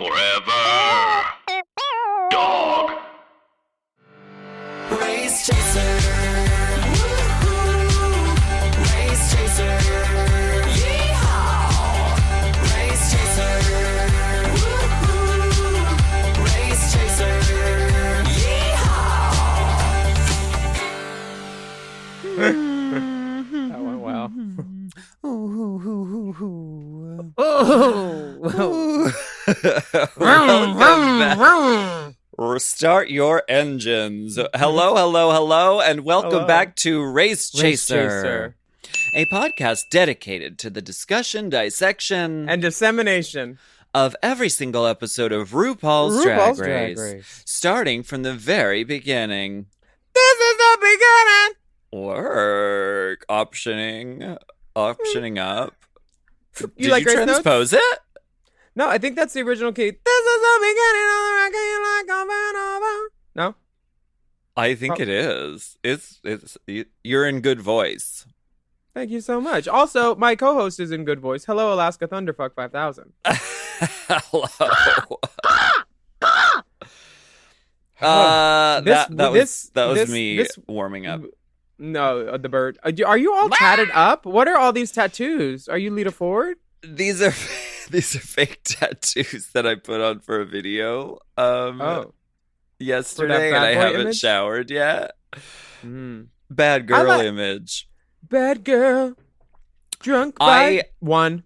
Forever. Dog. Race chaser. Woo-hoo. Race chaser. Yeehaw. Race chaser. Woo-hoo. Race chaser. Yeehaw. That went well. Start your engines. Hello, and welcome back to Race Chaser, a podcast dedicated to the discussion, dissection, And dissemination of every single episode of RuPaul's Drag Race, starting from the very beginning. This is the beginning. Work. Optioning up. You like Did you Grace Notes? transpose it? No, I think that's the original key. This is the beginning of the record you like over. No? I think it is. It's you're in good voice. Thank you so much. Also, my co-host is in good voice. Hello, Alaska Thunderfuck 5000. Hello. That was me warming up. No, the bird. Are you all tatted up? What are all these tattoos? Are you Lita Ford? These are fake tattoos that I put on for a video yesterday, and I haven't showered yet. Bad girl image. Bad girl. Drunk by one.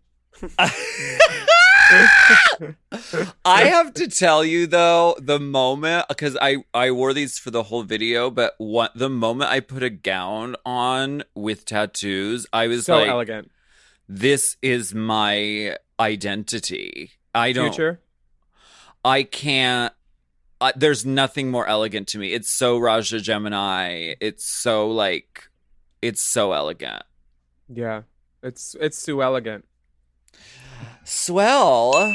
I have to tell you though, the moment, because I wore these for the whole video, but the moment I put a gown on with tattoos, I was so like, elegant. This is my identity. Future? I can't. There's nothing more elegant to me. It's so Raja Gemini. It's so elegant. Yeah, it's so elegant. Swell,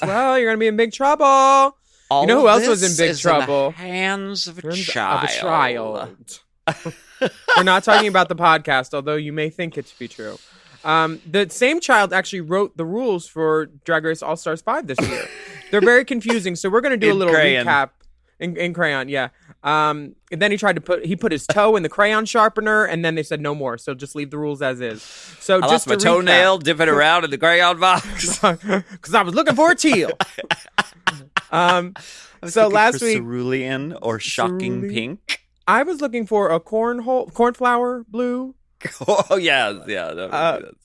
you're gonna be in big trouble. You know who else was in big trouble? In the hands of a child. We're not talking about the podcast, although you may think it to be true. The same child actually wrote the rules for Drag Race All Stars 5 this year. They're very confusing, so we're going to do a little recap in crayon, yeah. And then he put his toe in the crayon sharpener, and then they said no more, so just leave the rules as is. So I lost my toenail, dip it around in the crayon box. Because I was looking for a teal. So last week... Cerulean or shocking pink. I was looking for a cornflower blue. Oh, yeah.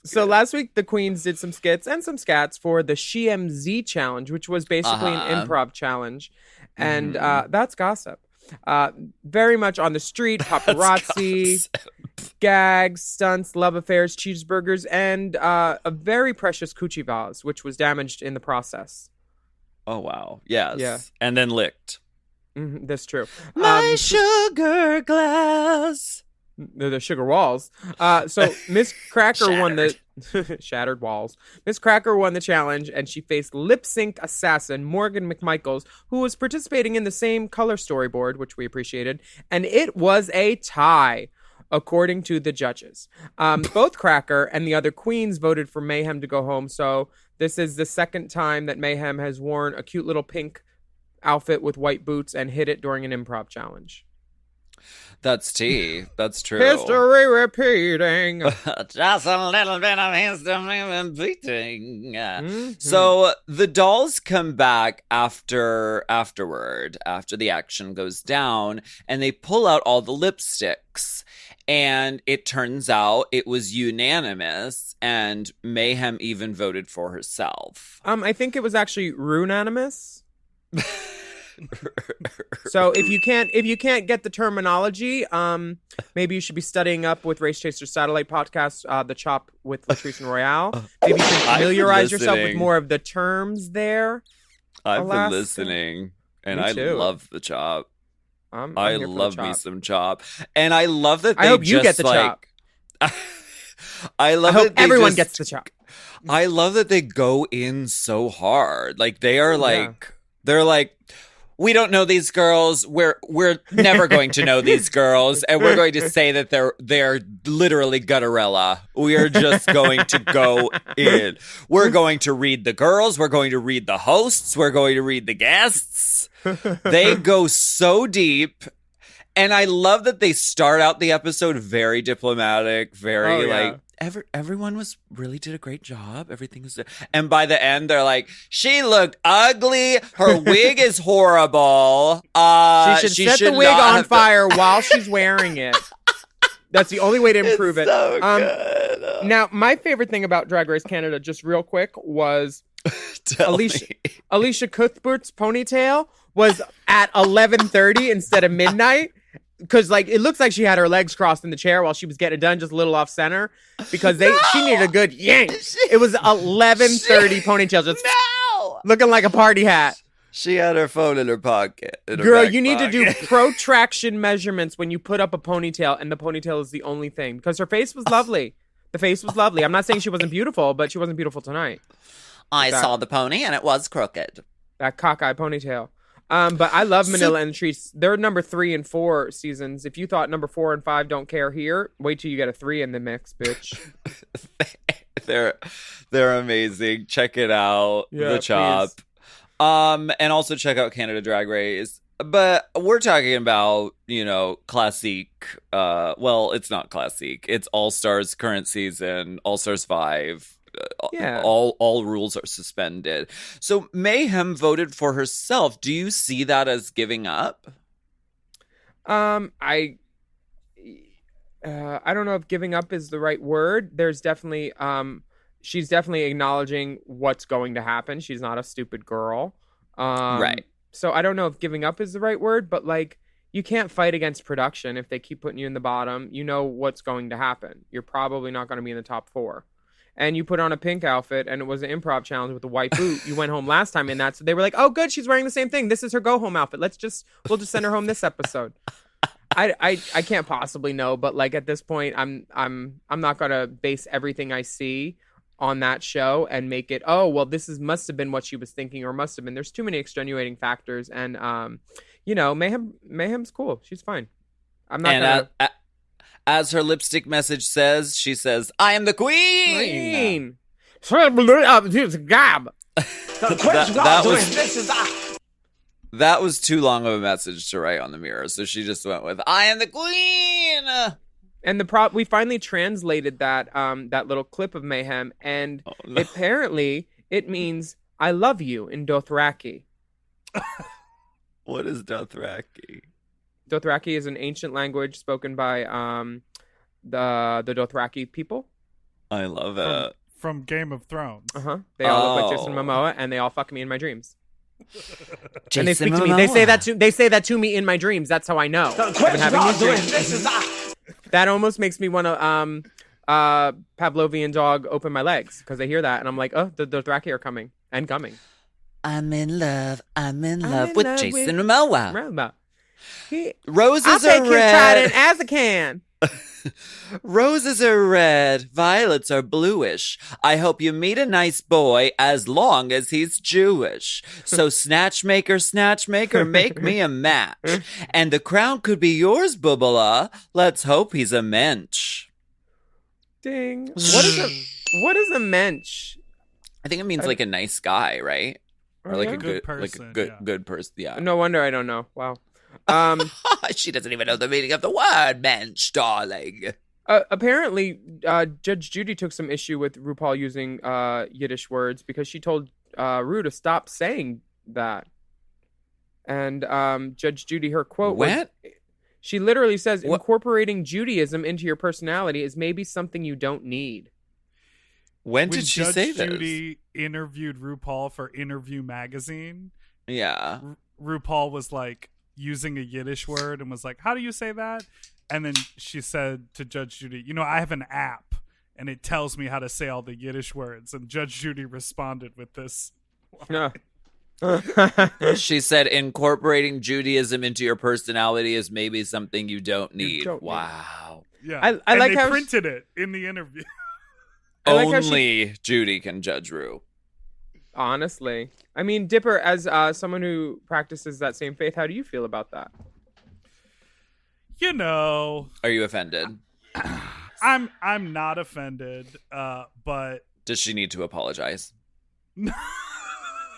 So last week, the queens did some skits and some scats for the SheMZ challenge, which was basically an improv challenge. And that's gossip. Very much on the street, paparazzi, gags, stunts, love affairs, cheeseburgers, and a very precious coochie vase, which was damaged in the process. Oh, wow. Yes. Yeah. And then licked. That's true. My sugar glass. The sugar walls. So Miss Cracker won the shattered walls. Miss Cracker won the challenge, and she faced lip sync assassin Morgan McMichaels, who was participating in the same color storyboard, which we appreciated, and it was a tie, according to the judges. Both Cracker and the other queens voted for Mayhem to go home. So this is the second time that Mayhem has worn a cute little pink outfit with white boots and hit it during an improv challenge. That's tea. That's true. History repeating. Just a little bit of history repeating. So the dolls come back after the action goes down, and they pull out all the lipsticks. And it turns out it was unanimous, and Mayhem even voted for herself. I think it was actually runanimous. So if you can't get the terminology, maybe you should be studying up with Race Chaser Satellite Podcast, The Chop with Latrice and Royale. Maybe you should familiarize yourself with more of the terms there. I've been listening, and I love The Chop. I love me some Chop, and I love that. I hope you get the Chop. I hope everyone gets the Chop. I love that they go in so hard. Like they are they're like, we don't know these girls. We're never going to know these girls, and we're going to say that they're literally gutterella. We are just going to go in. We're going to read the girls. We're going to read the hosts. We're going to read the guests. They go so deep. And I love that they start out the episode very diplomatic, very like everyone really did a great job. Everything was, and by the end they're like, she looked ugly. Her wig is horrible. She should set the wig on fire while she's wearing it. That's the only way to improve it. So good. Now, my favorite thing about Drag Race Canada, just real quick, was Alicia Cuthbert's ponytail was at 11:30 instead of midnight. Because, like, it looks like she had her legs crossed in the chair while she was getting it done, just a little off center. Because she needed a good yank. It was 11:30 ponytail, just looking like a party hat. She had her phone in her pocket. Girl, you need to do protraction measurements when you put up a ponytail, and the ponytail is the only thing. Because her face was lovely. The face was lovely. I'm not saying she wasn't beautiful, but she wasn't beautiful tonight. I saw the pony, and it was crooked. That cockeye ponytail. But I love Manila and Treese. They're number 3 and 4 seasons. If you thought number 4 and 5 don't care here, wait till you get a 3 in the mix, bitch. They're amazing. Check it out. Yeah, the Chop. please. And also check out Canada Drag Race. But we're talking about, classique. Well, it's not classique. It's All Stars current season, All Stars 5. Yeah. All rules are suspended. So Mayhem voted for herself. Do you see that as giving up? I don't know if giving up is the right word. There's definitely she's definitely acknowledging what's going to happen. She's not a stupid girl. Right. So I don't know if giving up is the right word, but like you can't fight against production if they keep putting you in the bottom. You know what's going to happen. You're probably not going to be in the top 4. And you put on a pink outfit, and it was an improv challenge with a white boot. You went home last time in that, so they were like, "Oh, good, she's wearing the same thing. This is her go home outfit. We'll just send her home this episode." I can't possibly know, but like at this point, I'm not gonna base everything I see on that show and make it, oh well, must have been what she was thinking, or must have been. There's too many extenuating factors, and Mayhem's cool. She's fine. I'm not gonna. As her lipstick message says, she says, "I am the queen." That was too long of a message to write on the mirror, so she just went with, "I am the queen." And we finally translated that little clip of Mayhem, and apparently it means "I love you" in Dothraki. What is Dothraki? Dothraki is an ancient language spoken by the Dothraki people. I love it. From Game of Thrones. They all look like Jason Momoa, and they all fuck me in my dreams. Jason and they speak Momoa. to me. They say that to me in my dreams. That's how I know. I've been having these dreams. That almost makes me want to Pavlovian dog open my legs because I hear that, and I'm like, oh, the Dothraki are coming and coming. I'm in love with Jason Momoa. Roses I'll take are his red. trident as I can. Roses are red, violets are bluish. I hope you meet a nice boy as long as he's Jewish. So snatch maker, make me a match. And the crown could be yours, Bubala. Let's hope he's a mensch. Ding. What is a mensch? I think it means like a nice guy, right? Or like yeah? a good person, good person. Yeah. No wonder I don't know. Wow. She doesn't even know the meaning of the word mensch, darling. Apparently, Judge Judy took some issue with RuPaul using Yiddish words because she told Ru to stop saying that. And Judge Judy, her quote was, she literally says, incorporating Judaism into your personality is maybe something you don't need. When did she Judge say this? Judy interviewed RuPaul for Interview Magazine. Yeah. RuPaul was like using a Yiddish word and was like, how do you say that? And then she said to Judge Judy, I have an app and it tells me how to say all the Yiddish words. And Judge Judy responded with this. No. She said, incorporating Judaism into your personality is maybe something you don't need. Wow. Yeah. I like they how printed it in the interview. Only Judy can judge Ru. Honestly. I mean, Dipper, as someone who practices that same faith, how do you feel about that? You know, Are you offended? I'm not offended, but Does she need to apologize? Do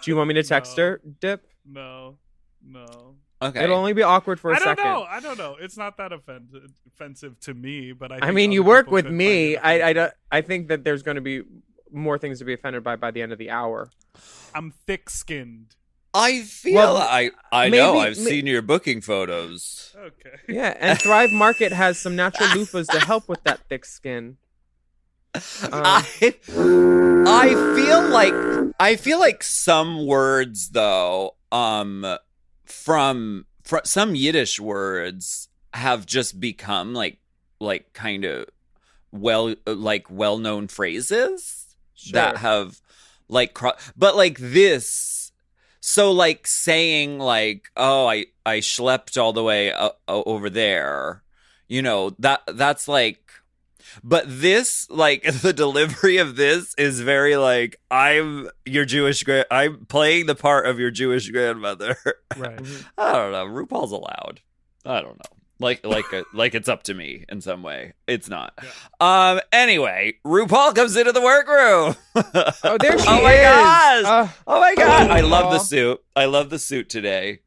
you want me to text No. her, Dip? no. Okay. It'll only be awkward for a second. I don't know. It's not that offensive to me, but I I think mean, you other work people with could find me. it offensive. I think that there's going to be more things to be offended by the end of the hour. I'm thick-skinned. I feel Well, I know. maybe- I've seen your booking photos. Okay. Yeah, and Thrive Market has some natural loofahs to help with that thick skin. I feel like some words though, from some Yiddish words have just become like kind of well-known phrases that have like but like this, so like saying like, oh, I schlepped all the way over there, you know, that's like, but this, like, the delivery of this is very like, I'm playing the part of your Jewish grandmother. Right. I don't know. RuPaul's allowed. I don't know. Like it's up to me in some way. It's not. Yeah. Anyway, RuPaul comes into the workroom. Oh, there she Oh my is. gosh. Oh my god. I love the Aw. suit. I love the suit today.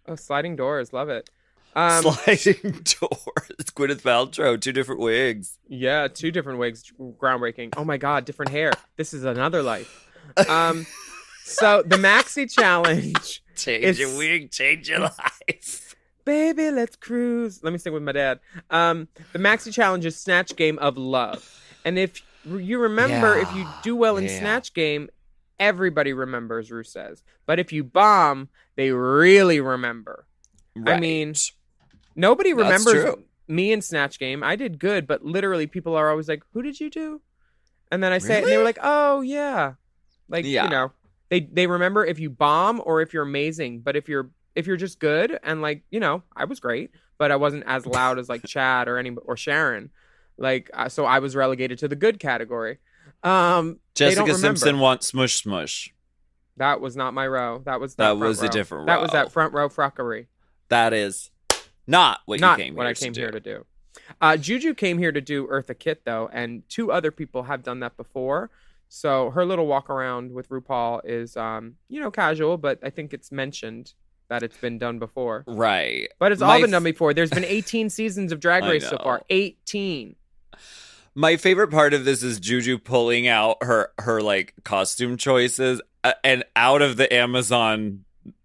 Oh, sliding doors. Love it. Sliding doors. Gwyneth Paltrow, 2 different wigs. Yeah, 2 different wigs. Groundbreaking. Oh my God, different hair. This is another life. So the Maxi Challenge. Change your wig, change your life. Baby, let's cruise. Let me sing with my dad. The Maxi Challenge is Snatch Game of Love. And if you remember, if you do well in Snatch Game, everybody remembers, Ru says. But if you bomb, they really remember. Right. I mean, nobody That's remembers true. me in Snatch Game. I did good, but literally people are always like, who did you do? And then I say it, and they were like, oh, yeah. Like, Yeah. you know, they remember if you bomb or if you're amazing. But if you're just good and like, you know, I was great, but I wasn't as loud as like Chad or Sharon. Like, so I was relegated to the good category. They don't Jessica remember. Simpson wants smush smush. That was not my row. That was That front was a row. different That was row. that front row frockery. That is not what Not you came what here I to came do. here to do. Juju came here to do Eartha Kitt, though, and 2 other people have done that before. So her little walk around with RuPaul is, you know, casual, but I think it's mentioned that it's been done before. Right. But it's all been done before. There's been 18 seasons of Drag I Race so know. far. 18. My favorite part of this is Juju pulling out her like costume choices and out of the Amazon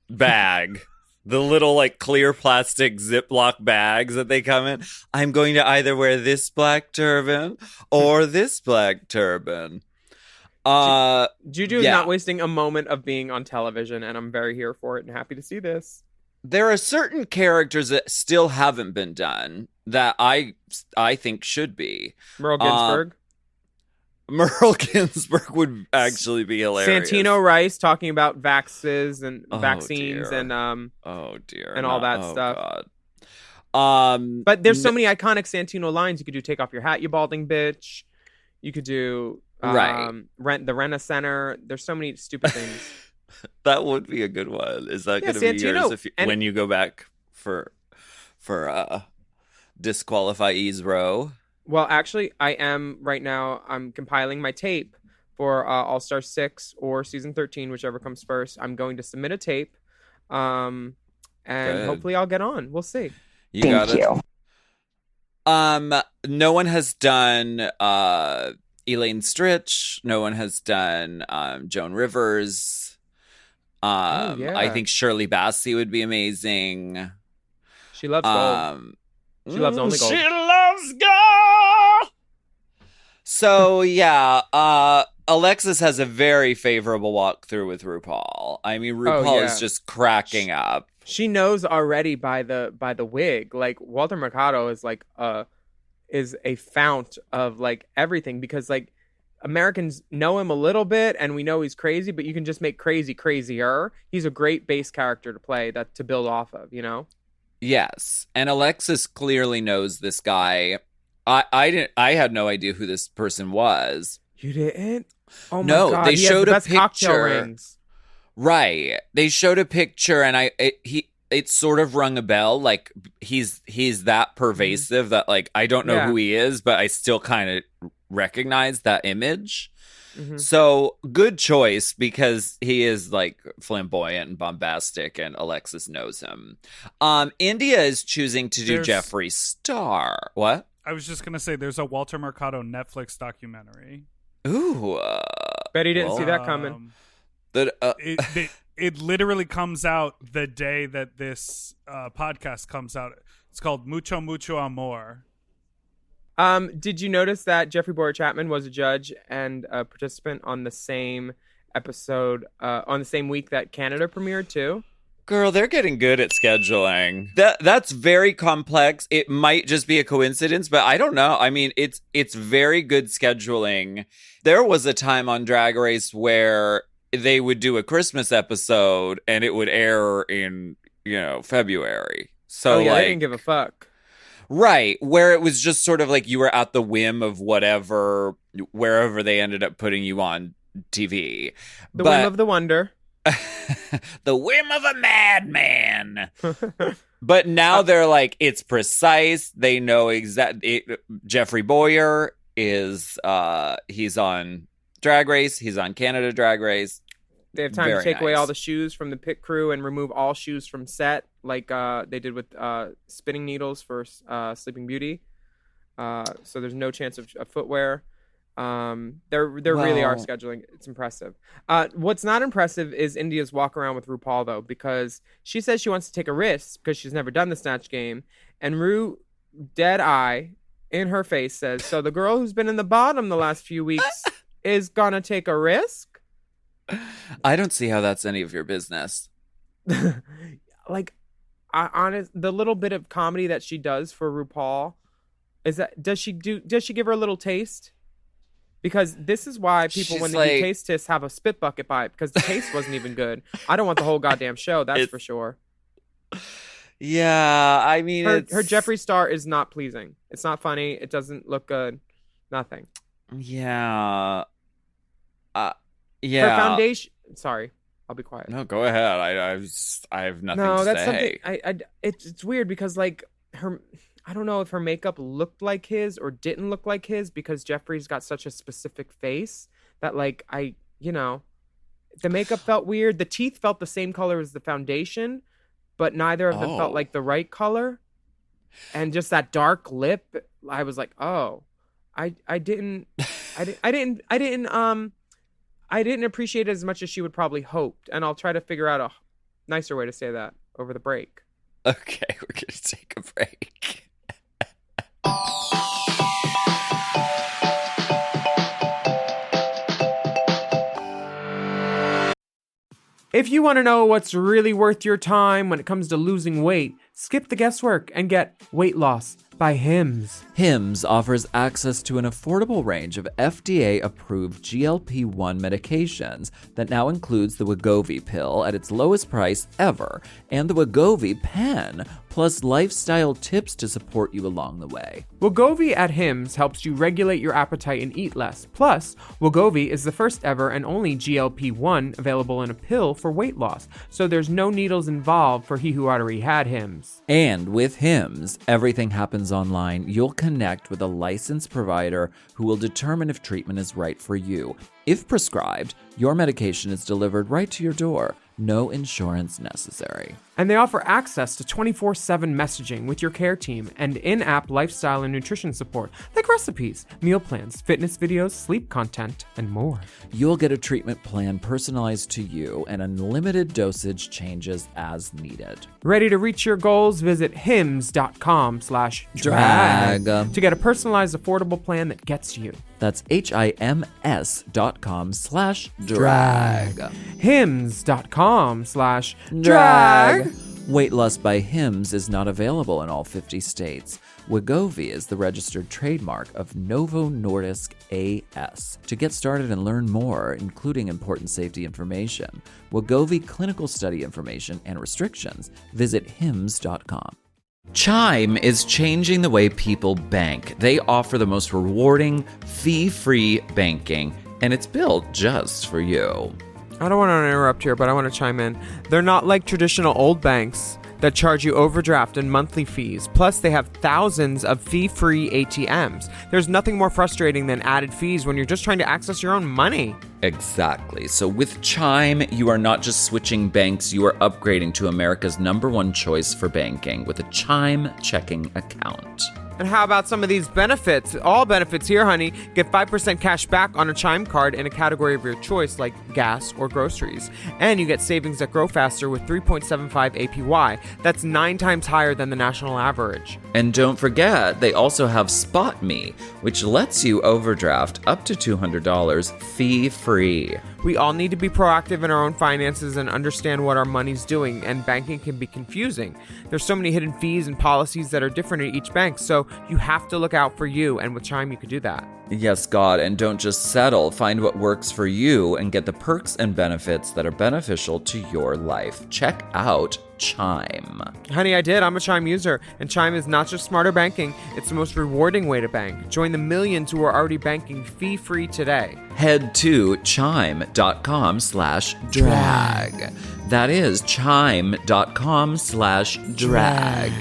bag. The little like clear plastic Ziploc bags that they come in. I'm going to either wear this black turban or this black turban. Juju is Yeah. not wasting a moment of being on television, and I'm very here for it and happy to see this. There are certain characters that still haven't been done that I think should be. Merle Ginsburg. Merle Ginsburg would actually be hilarious. Santino Rice talking about vaxes and Oh, vaccines dear. and Oh dear. and all that oh, stuff. God. But there's so many iconic Santino lines. You could do "Take off your hat, you balding bitch." You could do Right. Rent the Rena Center. There's so many stupid things. That would be a good one. Is that Yeah, going to be yours Santino, if you, and- when you go back for disqualifyees row? Well, actually, I am right now. I'm compiling my tape for All Star 6 or Season 13, whichever comes first. I'm going to submit a tape, and Good. hopefully I'll get on. We'll see. You got it. No one has done Elaine Stritch. No one has done Joan Rivers. yeah. I think Shirley Bassey would be amazing. She loves gold. She loves only gold. She loves gold. So yeah, Alexis has a very favorable walkthrough with RuPaul. I mean, RuPaul is just cracking up. She knows already by the wig. Like Walter Mercado is like is a fount of like everything, because like Americans know him a little bit and we know he's crazy, but you can just make crazy crazier. He's a great base character to play, that to build off of, you know? Yes, and Alexis clearly knows this guy. I had no idea who this person was. You didn't? Oh my No, God, they he has showed the a best cocktail picture. rings. Right. They showed a picture and it sort of rung a bell. Like he's that pervasive that like I don't know Yeah. who he is, but I still kind of recognize that image. Mhm. So good choice because he is like flamboyant and bombastic and Alexis knows him. India is choosing to do There's- Jeffree Star. What? I was just gonna say there's a Walter Mercado Netflix documentary. Ooh. Bet he didn't see that coming. It literally comes out the day that this podcast comes out. It's called Mucho Mucho Amor. Did you notice that Jeffrey Boyer Chapman was a judge and a participant on the same episode, on the same week that Canada premiered too? Girl, they're getting good at scheduling. That's very complex. It might just be a coincidence, but I don't know. I mean, it's very good scheduling. There was a time on Drag Race where they would do a Christmas episode and it would air in, February. So They like didn't give a fuck. right, where it was just sort of like you were at the whim of whatever wherever they ended up putting you on TV. The whim of the wonder. The whim of a madman. But now they're like, it's precise. They know exactly. Jeffrey Boyer is, he's on Drag Race. He's on Canada Drag Race. They have time Very to take away nice. all the shoes from the pit crew and remove all shoes from set, like they did with spinning needles for Sleeping Beauty. So there's no chance of footwear. They really are Well- scheduling. It's impressive. What's not impressive is India's walk around with RuPaul though, because she says she wants to take a risk because she's never done the Snatch Game, and Ru, dead eye in her face, says, "So the girl who's been in the bottom the last few weeks is gonna take a risk." I don't see how that's any of your business. Like, the little bit of comedy that she does for RuPaul does she give her a little taste? Because this is why people, She's when they like- do taste tests, have a spit bucket by it, because the taste wasn't even good. I don't want the whole goddamn show, that's for sure. Yeah, I mean, Her Jeffree Star is not pleasing. It's not funny. It doesn't look good. Nothing. Yeah. Her Yeah. foundation. Sorry, I'll be quiet. No, go ahead. I have nothing No, to that's say. something. It's weird because like I don't know if her makeup looked like his or didn't look like his, because Jeffrey's got such a specific face that like the makeup felt weird. The teeth felt the same color as the foundation, but neither of them felt Oh. like the right color. And just that dark lip, I was like, oh, I didn't appreciate it as much as she would probably hoped. And I'll try to figure out a nicer way to say that over the break. Okay, we're going to take a break. If you want to know what's really worth your time when it comes to losing weight, skip the guesswork and get Weight Loss by Hims. Hims offers access to an affordable range of FDA-approved GLP-1 medications that now includes the Wegovy pill at its lowest price ever and the Wegovy pen, plus lifestyle tips to support you along the way. Wegovy at Hims helps you regulate your appetite and eat less. Plus, Wegovy is the first ever and only GLP-1 available in a pill for weight loss, so there's no needles involved for he who already had Hims. And with Hims, everything happens online. You'll connect with a licensed provider who will determine if treatment is right for you. If prescribed, your medication is delivered right to your door. No insurance necessary. And they offer access to 24/7 messaging with your care team and in-app lifestyle and nutrition support, like recipes, meal plans, fitness videos, sleep content, and more. You'll get a treatment plan personalized to you and unlimited dosage changes as needed. Ready to reach your goals? Visit hims.com/drag to get a personalized, affordable plan that gets you. That's HIMS.com/drag. hims.com/drag. Weight Loss by Hims is not available in all 50 states. Wegovy is the registered trademark of Novo Nordisk AS. To get started and learn more, including important safety information, Wegovy clinical study information, and restrictions, visit hims.com. Chime is changing the way people bank. They offer the most rewarding, fee-free banking and it's built just for you. I don't want to interrupt here, but I want to chime in. They're not like traditional old banks that charge you overdraft and monthly fees. Plus, they have thousands of fee-free ATMs. There's nothing more frustrating than added fees when you're just trying to access your own money. Exactly. So with Chime, you are not just switching banks, you are upgrading to America's #1 choice for banking with a Chime checking account. And how about some of these benefits? All benefits here, honey. Get 5% cash back on a Chime card in a category of your choice, like gas or groceries. And you get savings that grow faster with 3.75 APY. That's 9 times higher than the national average. And don't forget, they also have Spot Me, which lets you overdraft up to $200 fee-free. We all need to be proactive in our own finances and understand what our money's doing, and banking can be confusing. There's so many hidden fees and policies that are different at each bank, so you have to look out for you, and with Chime you could do that. Yes, God, and don't just settle. Find what works for you and get the perks and benefits that are beneficial to your life. Check out Chime. Honey, I did. I'm a Chime user, and Chime is not just smarter banking, it's the most rewarding way to bank. Join the millions who are already banking fee-free today. Head to chime.com/drag. That is chime.com/drag.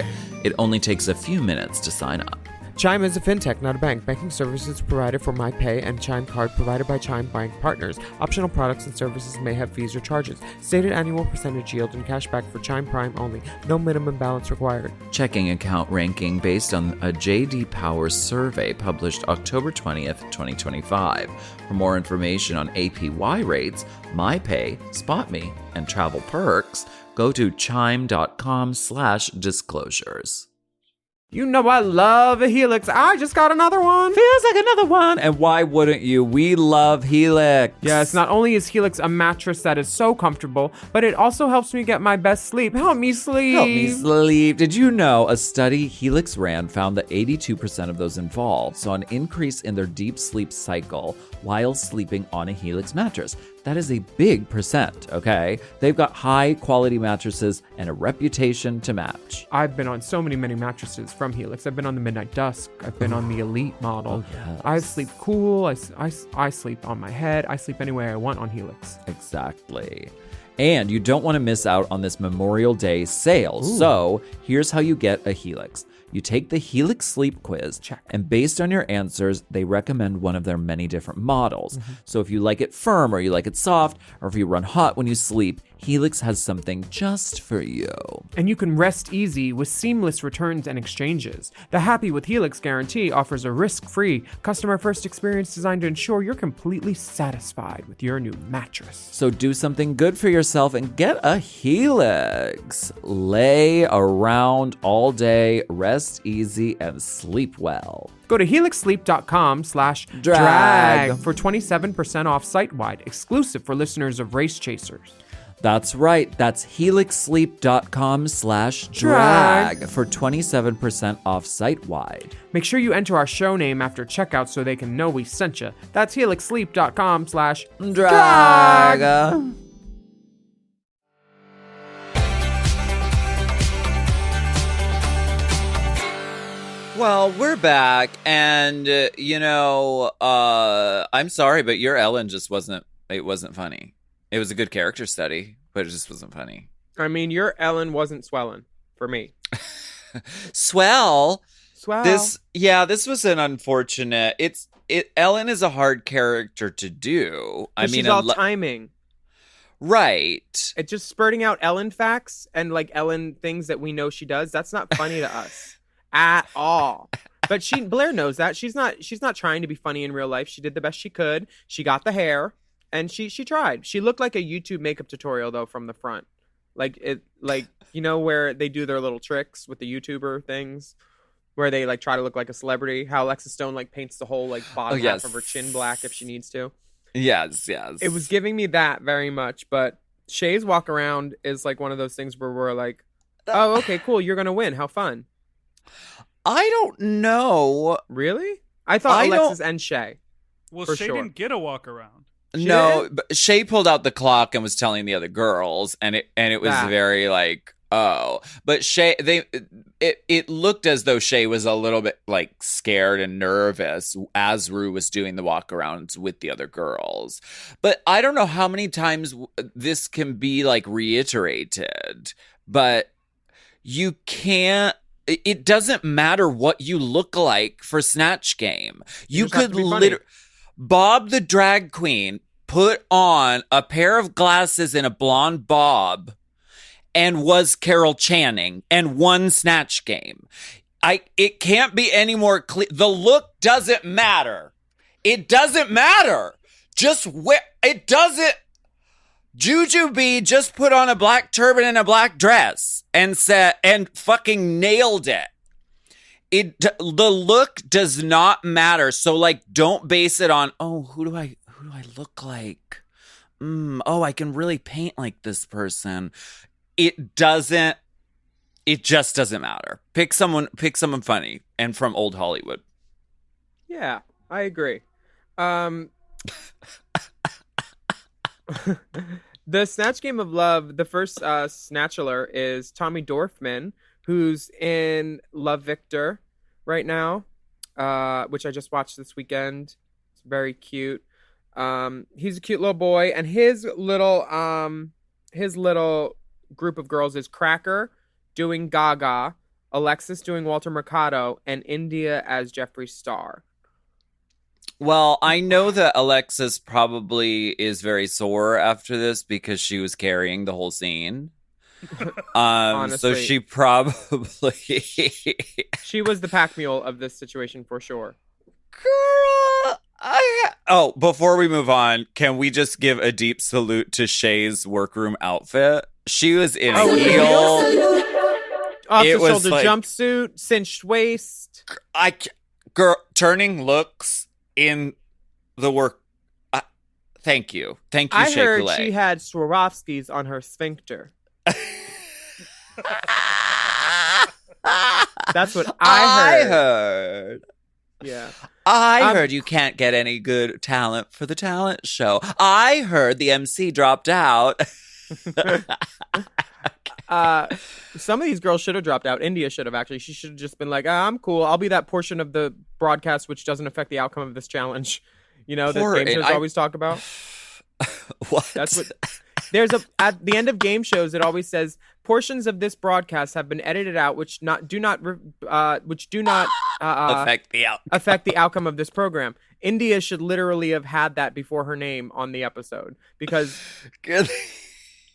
It only takes a few minutes to sign up. Chime is a fintech, not a bank. Banking services provided for MyPay and Chime Card provided by Chime Bank Partners. Optional products and services may have fees or charges. Stated annual percentage yield and cashback for Chime Prime only. No minimum balance required. Checking account ranking based on a J.D. Power survey published October 20th, 2025. For more information on APY rates, MyPay, SpotMe, and travel perks, go to chime.com/disclosures. You know I love a Helix. I just got another one. Feels like another one. And why wouldn't you? We love Helix. Yes, not only is Helix a mattress that is so comfortable, but it also helps me get my best sleep. Help me sleep. Help me sleep. Did you know a study Helix ran found that 82% of those involved saw an increase in their deep sleep cycle while sleeping on a Helix mattress? That is a big percent, okay? They've got high quality mattresses and a reputation to match. I've been on so many mattresses from Helix. I've been on the Midnight Dusk. I've been on the Elite model. Oh, yes. I sleep cool. I sleep on my head. I sleep any way I want on Helix. Exactly. And you don't want to miss out on this Memorial Day sale. Ooh. So here's how you get a Helix. You take the Helix Sleep Quiz, Check. and based on your answers, they recommend one of their many different models. So if you like it firm or you like it soft, or if you run hot when you sleep, Helix has something just for you. And you can rest easy with seamless returns and exchanges. The Happy with Helix guarantee offers a risk-free, customer-first experience designed to ensure you're completely satisfied with your new mattress. So do something good for yourself and get a Helix. Lay around all day, rest easy, and sleep well. Go to helixsleep.com/drag for 27% off site-wide, exclusive for listeners of Race Chasers. That's right. That's helixsleep.com/drag for 27% off site-wide. Make sure you enter our show name after checkout so they can know we sent you. That's helixsleep.com/drag. Well, we're back, and I'm sorry, but your Ellen just wasn't funny. It was a good character study, but it just wasn't funny. I mean, your Ellen wasn't swelling for me. Swell. Swell. This was an unfortunate. Ellen is a hard character to do. She's all timing. Right. It's just spurting out Ellen facts and like Ellen things that we know she does. That's not funny to us at all. But Blair knows that. She's not trying to be funny in real life. She did the best she could. She got the hair and she tried. She looked like a YouTube makeup tutorial though from the front. Like where they do their little tricks with the YouTuber things where they like try to look like a celebrity. How Alexis Stone like paints the whole like bottom half of her chin black if she needs to. Yes. It was giving me that very much, but Shay's walk around is like one of those things where we're like, oh, okay, cool, you're gonna win. How fun. I don't know. Really? I thought Alexis and Shay. Well, for Shay sure. didn't get a walk around. No, but Shay pulled out the clock and was telling the other girls, and it was That. very like, oh. But Shay, it looked as though Shay was a little bit like scared and nervous as Rue was doing the walk arounds with the other girls. But I don't know how many times this can be like reiterated, but you can't. It doesn't matter what you look like for Snatch Game. You could literally, Bob the drag queen put on a pair of glasses and a blonde bob and was Carol Channing and won Snatch Game. It can't be any more clear. The look doesn't matter. It doesn't matter. Just wear it. Doesn't. Jujubee just put on a black turban and a black dress and said and fucking nailed it. The look does not matter. So like, don't base it on who do I look like? I can really paint like this person. It just doesn't matter. Pick someone funny and from old Hollywood. Yeah, I agree. The Snatch Game of Love, the first Snatchler is Tommy Dorfman, who's in Love Victor right now, which I just watched this weekend. It's very cute. He's a cute little boy, and his little group of girls is Cracker doing Gaga, Alexis doing Walter Mercado, and India as Jeffree Star. Well, I know that Alexis probably is very sore after this because she was carrying the whole scene. So she probably she was the pack mule of this situation for sure. Girl, before we move on, can we just give a deep salute to Shay's workroom outfit? She was in a heel. Off the It was shoulder like- jumpsuit, cinched waist. Girl, turning looks in the work. Thank you, I Shea heard Coulee. she had Swarovskis on her sphincter. That's what I heard. Yeah. I heard you can't get any good talent for the talent show. I heard the MC dropped out. Some of these girls should have dropped out. India should have actually. She should have just been like, I'm cool. I'll be that portion of the broadcast which doesn't affect the outcome of this challenge. You know, that game shows always talk about. What? That's what. At the end of game shows, it always says portions of this broadcast have been edited out, which do not affect the outcome. affect the outcome of this program. India should literally have had that before her name on the episode because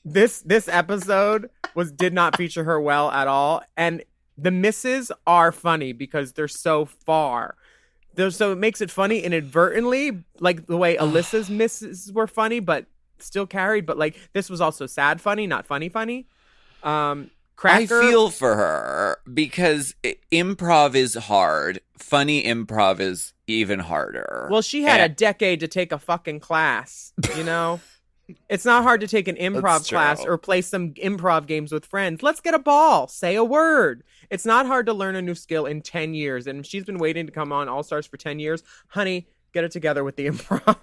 this episode did not feature her well at all, and the misses are funny because they're so far. So it makes it funny inadvertently, like the way Alyssa's misses were funny, but still carried. But like this was also sad funny, not funny. Cracker, I feel for her because improv is hard. Funny improv is even harder. well, she had a decade to take a fucking class, you know? It's not hard to take an improv That's class true. or play some improv games with friends. Let's get a ball. Say a word. It's not hard to learn a new skill in 10 years. And she's been waiting to come on All Stars for 10 years. Honey, get it together with the improv.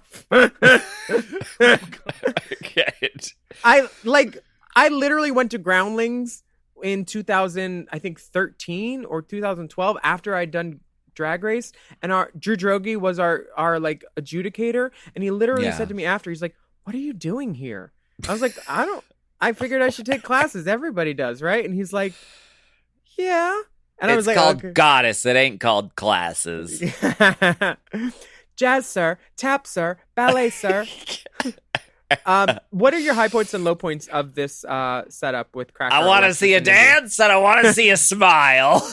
I literally went to Groundlings in 2013 or 2012 after I'd done Drag Race, and our Drew Drogi was our like adjudicator, and he literally said to me after, he's like, "What are you doing here?" I was like, I figured I should take classes. Everybody does, right? And he's like, yeah. And I was like, called okay. Goddess. It ain't called classes. Jazz, sir. Tap, sir. Ballet, sir. What are your high points and low points of this setup with Cracker? I want to Alexis, see a and India? dance and I want to see a smile.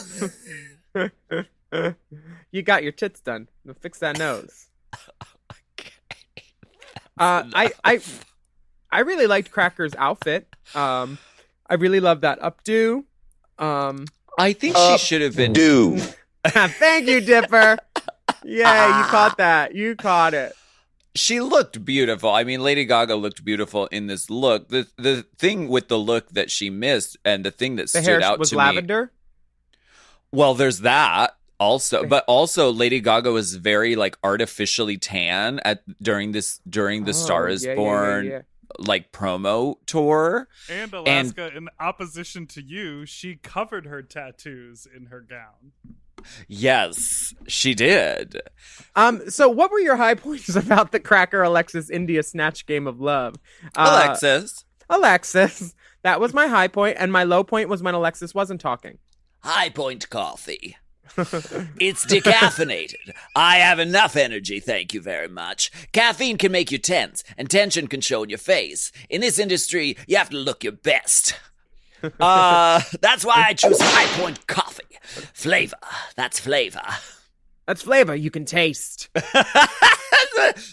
You got your tits done. Now fix that nose. I really liked Cracker's outfit. I really love that updo. I think she should have been. Thank you, Dipper. Yeah, you caught that. You caught it. She looked beautiful. I mean, Lady Gaga looked beautiful in this look. The thing with the look that she missed, and the thing that The stood hair out was to me. lavender. Well, there's that also, but also Lady Gaga was very like artificially tan during the Star Is Born like promo tour. And Alaska, in opposition to you, she covered her tattoos in her gown. Yes, she did. So what were your high points about the Cracker Alexis India Snatch Game of Love? Alexis. That was my high point, and my low point was when Alexis wasn't talking. High Point coffee. It's decaffeinated. I have enough energy, thank you very much. Caffeine can make you tense, and tension can show in your face. In this industry, you have to look your best. That's why I choose High Point coffee. Flavor. That's flavor. That's flavor you can taste.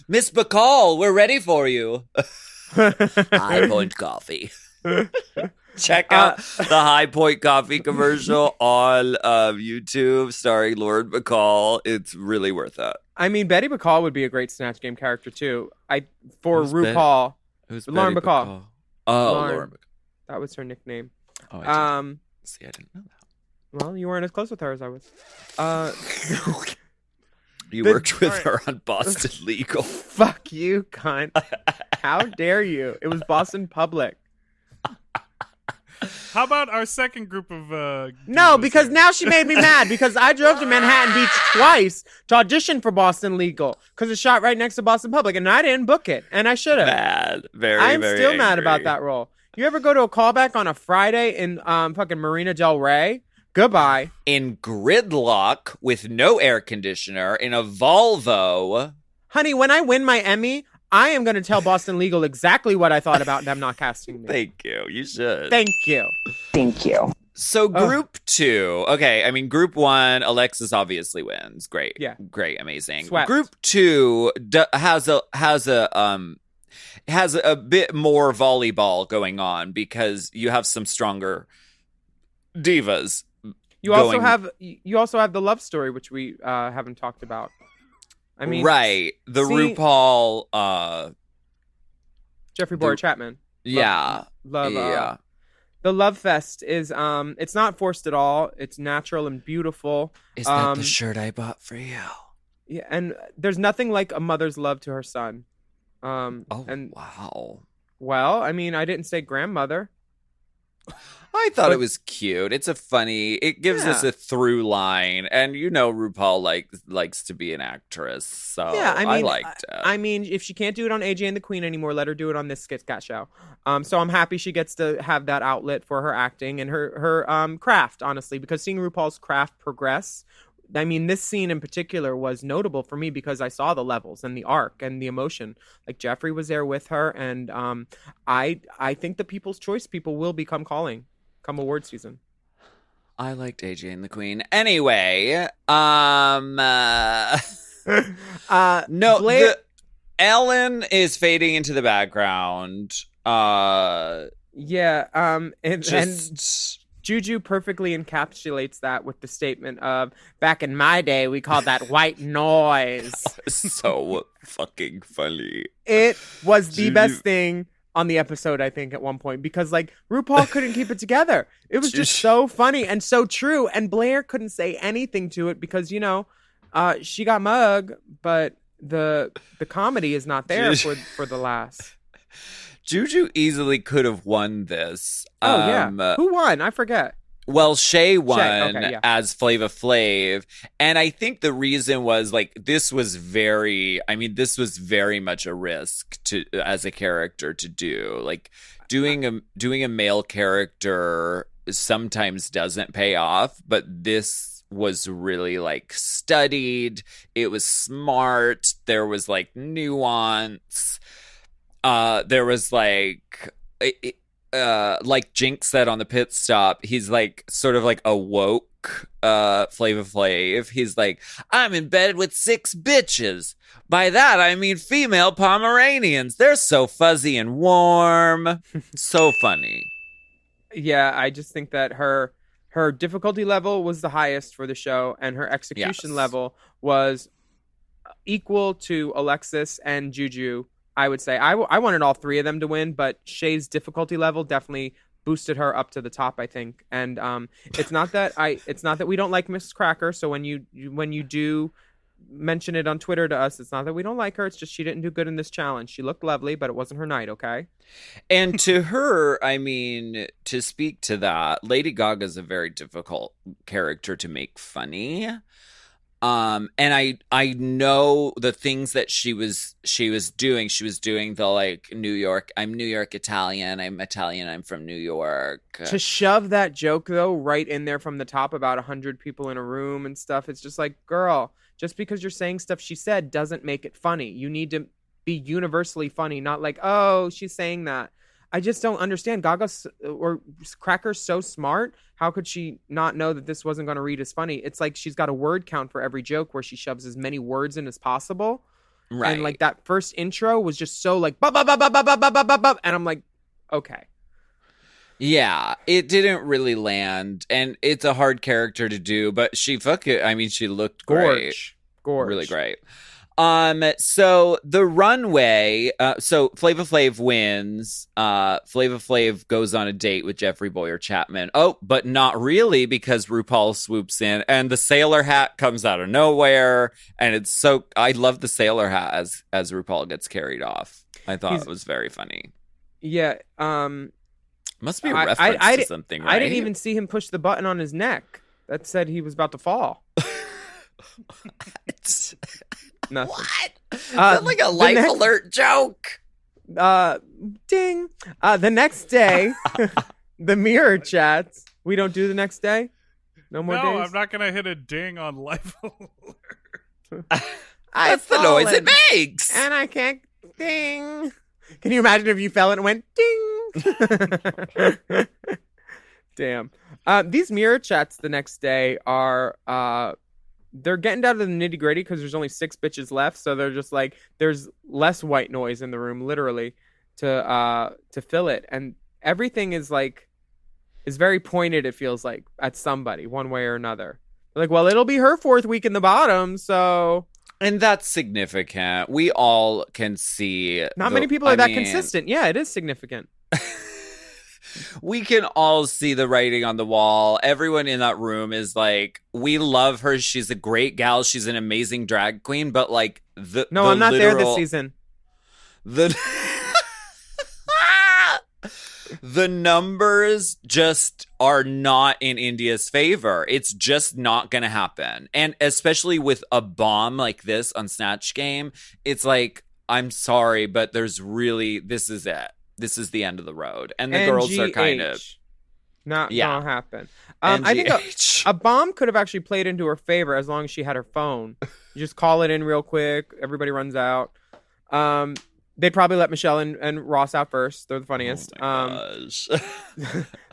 Miss Bacall, we're ready for you. High Point coffee. Check out the High Point coffee commercial on YouTube starring Lord Bacall. It's really worth it. I mean, Betty Bacall would be a great Snatch Game character too. Who's RuPaul. Who's Lauren Betty Bacall. Oh, Lauren. Lauren Bacall. That was her nickname. Oh, I didn't know that. Well, you weren't as close with her as I was. You worked with her on Boston Legal. Fuck you, cunt. How dare you? It was Boston Public. How about our second group of No, divas because here? now she made me mad because I drove to Manhattan Beach twice to audition for Boston Legal because it's shot right next to Boston Public and I didn't book it and I should have. Mad. Very, I'm very still mad angry. about that role. You ever go to a callback on a Friday in fucking Marina Del Rey? Goodbye. In gridlock with no air conditioner in a Volvo. Honey, when I win my Emmy, I am going to tell Boston Legal exactly what I thought about them not casting me. Thank you. You should. Thank you. So group 2. Okay, I mean group 1, Alexis obviously wins. Great. Yeah. Great, amazing. Swept. Group 2 has a bit more volleyball going on because you have some stronger divas. You also have the love story, which we haven't talked about. I mean, right. The RuPaul Jeffrey Boyer Chapman. Yeah. Love. Yeah. The Love Fest is it's not forced at all. It's natural and beautiful. Is that the shirt I bought for you? Yeah, and there's nothing like a mother's love to her son. Wow. Well, I mean, I didn't say grandmother. I thought it was cute. It gives us a through line, and RuPaul likes to be an actress, so Yeah, I mean, liked it. I mean, if she can't do it on AJ and the Queen anymore, let her do it on this Skit Scat show. So I'm happy she gets to have that outlet for her acting and her craft, honestly, because seeing RuPaul's craft progress. I mean, this scene in particular was notable for me because I saw the levels and the arc and the emotion. Like Jeffrey was there with her, and I think the People's Choice people will become calling come award season. I liked AJ and the Queen. Anyway, no, Blair- Ellen is fading into the background. And Just Juju perfectly encapsulates that with the statement of, back in my day, we called that white noise. so fucking funny. It was the Juju- best thing on the episode, I think, at one point, because like RuPaul couldn't keep it together. It was just so funny and so true. And Blair couldn't say anything to it because, she got mug, but the comedy is not there for the last. Juju easily could have won this. Oh, yeah. Who won? I forget. Well, Shay won okay, yeah. as Flava Flav. And I think the reason was this was very much a risk as a character to do. Like doing a male character sometimes doesn't pay off, but this was really studied. It was smart. There was nuance. There was like Jinx said on the pit stop, he's sort of a woke Flava Flav. He's like, I'm in bed with 6 bitches. By that I mean female Pomeranians. They're so fuzzy and warm. So funny. Yeah, I just think that her difficulty level was the highest for the show, and her execution level was equal to Alexis and Juju. I would say I wanted all 3 of them to win, but Shay's difficulty level definitely boosted her up to the top, I think. And it's not that we don't like Mrs. Cracker. So when you do mention it on Twitter to us. It's not that we don't like her. It's just she didn't do good in this challenge. She looked lovely, but it wasn't her night, okay? And to her, I mean, to speak to that, Lady Gaga's a very difficult character to make funny. And I know the things that she was doing. She was doing the like New York, I'm New York Italian, I'm from New York. To shove that joke though right in there from the top about 100 people in a room and stuff, it's just like, girl, just because you're saying stuff she said doesn't make it funny. You need to be universally funny, not like, oh, she's saying that. I just don't understand. Gaga's or Cracker's so smart. How could she not know that this wasn't going to read as funny? It's like she's got a word count for every joke where she shoves as many words in as possible. Right. And like that first intro was just so like, ba ba ba ba ba ba ba ba ba ba, and I'm like, okay. Yeah, it didn't really land, and it's a hard character to do, but she looked great. Gorge. Really great. So the runway, so Flava Flav wins. Flava Flav goes on a date with Jeffrey Boyer-Chapman. Oh, but not really, because RuPaul swoops in and the sailor hat comes out of nowhere. And it's so, I love the sailor hat as RuPaul gets carried off. I thought it was very funny. Yeah. Must be a reference to something, right? I didn't even see him push the button on his neck that said he was about to fall. Nothing. What? That's like a life alert joke. Ding. The next day, the mirror chats. We don't do the next day? No more days? No, I'm not going to hit a ding on life alert. That's the noise it makes. And I can't ding. Can you imagine if you fell and it went ding? Damn. These mirror chats the next day are... they're getting down to the nitty gritty because there's only 6 bitches left, so they're just like there's less white noise in the room, literally, to fill it, and everything is very pointed. It feels like at somebody one way or another. They're like, well, it'll be her 4th week in the bottom, so and that's significant. We all can see. Not many people are that consistent. Yeah, it is significant. We can all see the writing on the wall. Everyone in that room is like, we love her. She's a great gal. She's an amazing drag queen. But like I'm not there this season. The numbers just are not in India's favor. It's just not going to happen. And especially with a bomb like this on Snatch Game, it's like, I'm sorry, but this is it. This is the end of the road. And the girls are kind of... Not gonna happen. I think a bomb could have actually played into her favor as long as she had her phone. You just call it in real quick. Everybody runs out. They'd probably let Michelle and Ross out first. They're the funniest. Oh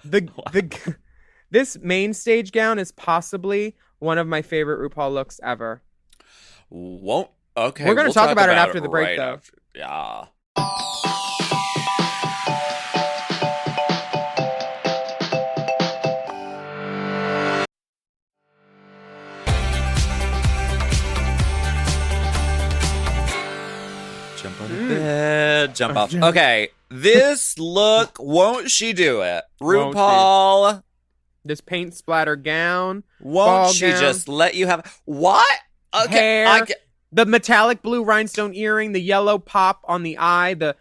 my gosh. This main stage gown is possibly one of my favorite RuPaul looks ever. We're going to talk about it after the break, though. Yeah. Jump on the bed, jump off. Okay, this look, won't she do it? RuPaul. This paint splatter gown. Won't she just let you have... What? Okay. Hair, the metallic blue rhinestone earring, the yellow pop on the eye, the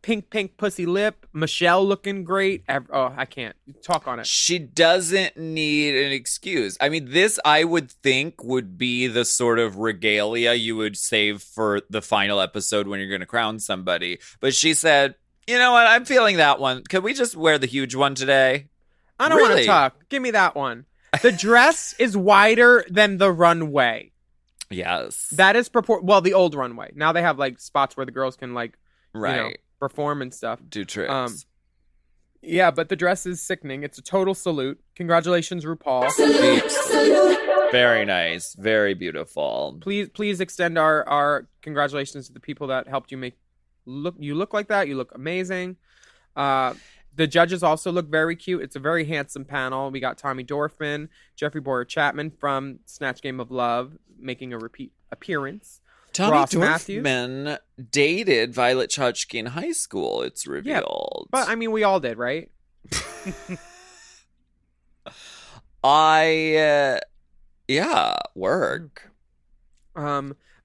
pink pussy lip, Michelle looking great. I can't talk on it. She doesn't need an excuse. I mean, this I would think would be the sort of regalia you would save for the final episode when you're going to crown somebody. But she said, you know what? I'm feeling that one. Could we just wear the huge one today? I don't want to talk. Give me that one. The dress is wider than the runway. Yes. That is the old runway. Now they have like spots where the girls can right. Perform and stuff. Do tricks. Yeah, but the dress is sickening. It's a total salute. Congratulations, RuPaul. Very nice. Very beautiful. Please extend our congratulations to the people that helped you look like that. You look amazing. The judges also look very cute. It's a very handsome panel. We got Tommy Dorfman, Jeffrey Boyer-Chapman from Snatch Game of Love making a repeat appearance. Tommy Ross Dorfman dated Violet Chachki in high school, it's revealed. Yeah, but I mean, we all did, right? Work.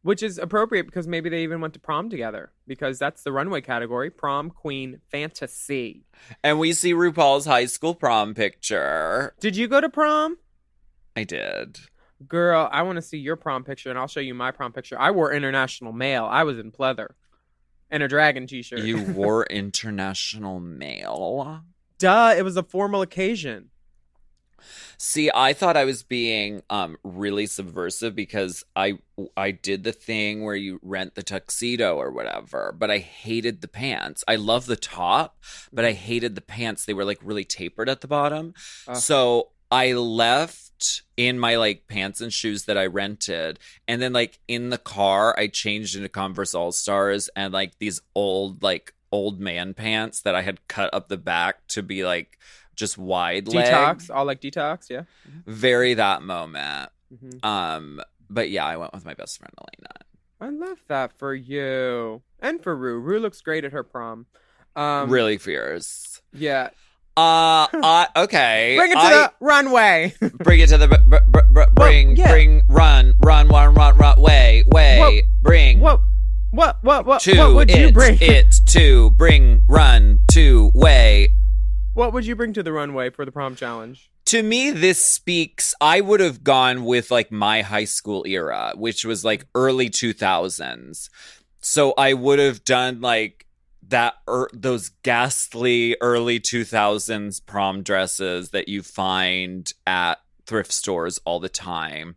Which is appropriate because maybe they even went to prom together because that's the runway category, prom queen fantasy. And we see RuPaul's high school prom picture. Did you go to prom? I did. Girl, I want to see your prom picture and I'll show you my prom picture. I wore international male. I was in pleather and a dragon t-shirt. You wore international male? Duh, it was a formal occasion. See, I thought I was being really subversive because I did the thing where you rent the tuxedo or whatever, but I hated the pants. I love the top, but I hated the pants. They were like really tapered at the bottom. So I left in my like pants and shoes that I rented, and then like in the car I changed into Converse All-Stars and like these old man pants that I had cut up the back to be like just wide leg. Detox, all like detox, yeah. Very that moment. Mm-hmm. But yeah, I went with my best friend Elena. I love that for you. And for Rue. Rue looks great at her prom. Really fierce. Yeah. Okay. Bring it to the runway. Bring it to the bring run way. Whoa. Bring. What would you bring? It to bring run to way. What would you bring to the runway for the prom challenge? To me, this speaks. I would have gone with like my high school era, which was like early 2000s. So I would have done like that, those ghastly early 2000s prom dresses that you find at thrift stores all the time,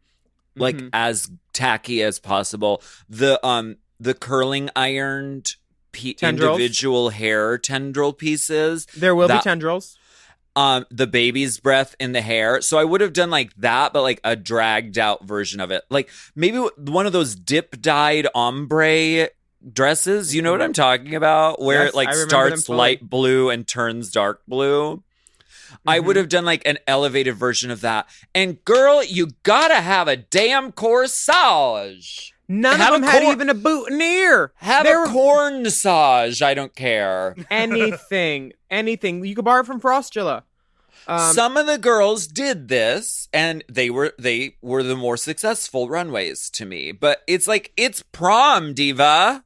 like as tacky as possible. The curling ironed individual hair tendril pieces. There will be tendrils. The baby's breath in the hair. So I would have done like that, but like a dragged out version of it. Like maybe one of those dip dyed ombre dresses. You know what I'm talking about? Where Yes, it like I remember them starts fully. light blue and turns dark blue. I would have done like an elevated version of that. And girl, you gotta have a damn corsage. None Have of them a had cor- even a boutonniere. Have a cornsage. I don't care. Anything. You could borrow it from Frostula. Some of the girls did this, and they were the more successful runways to me. But it's like, it's prom, diva.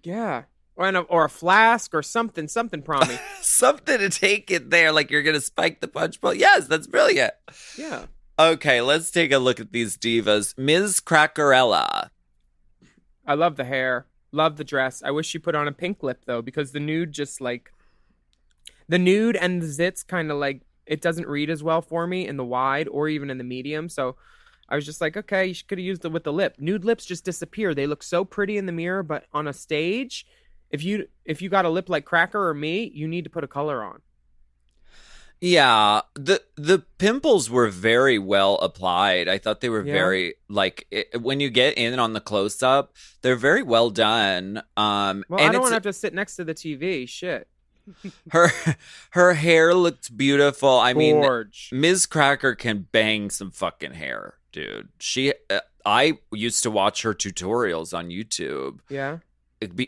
Yeah. Or a flask or something prommy. Something to take it there, like you're gonna spike the punch bowl. Yes, that's brilliant. Yeah. Okay, let's take a look at these divas. Ms. Crackerella. I love the hair. Love the dress. I wish she put on a pink lip, though, because the nude just, like... The nude and the zits kind of, like... It doesn't read as well for me in the wide or even in the medium, so... I was just like, okay, you could have used it with the lip. Nude lips just disappear. They look so pretty in the mirror, but on a stage, if you got a lip like Cracker or me, you need to put a color on. Yeah, the pimples were very well applied. I thought they were very when you get in on the close up, they're very well done. Well, and I don't want to have to sit next to the TV. Shit. her hair looked beautiful. I mean, Gorge. Ms. Cracker can bang some fucking hair, dude. I used to watch her tutorials on YouTube. Yeah.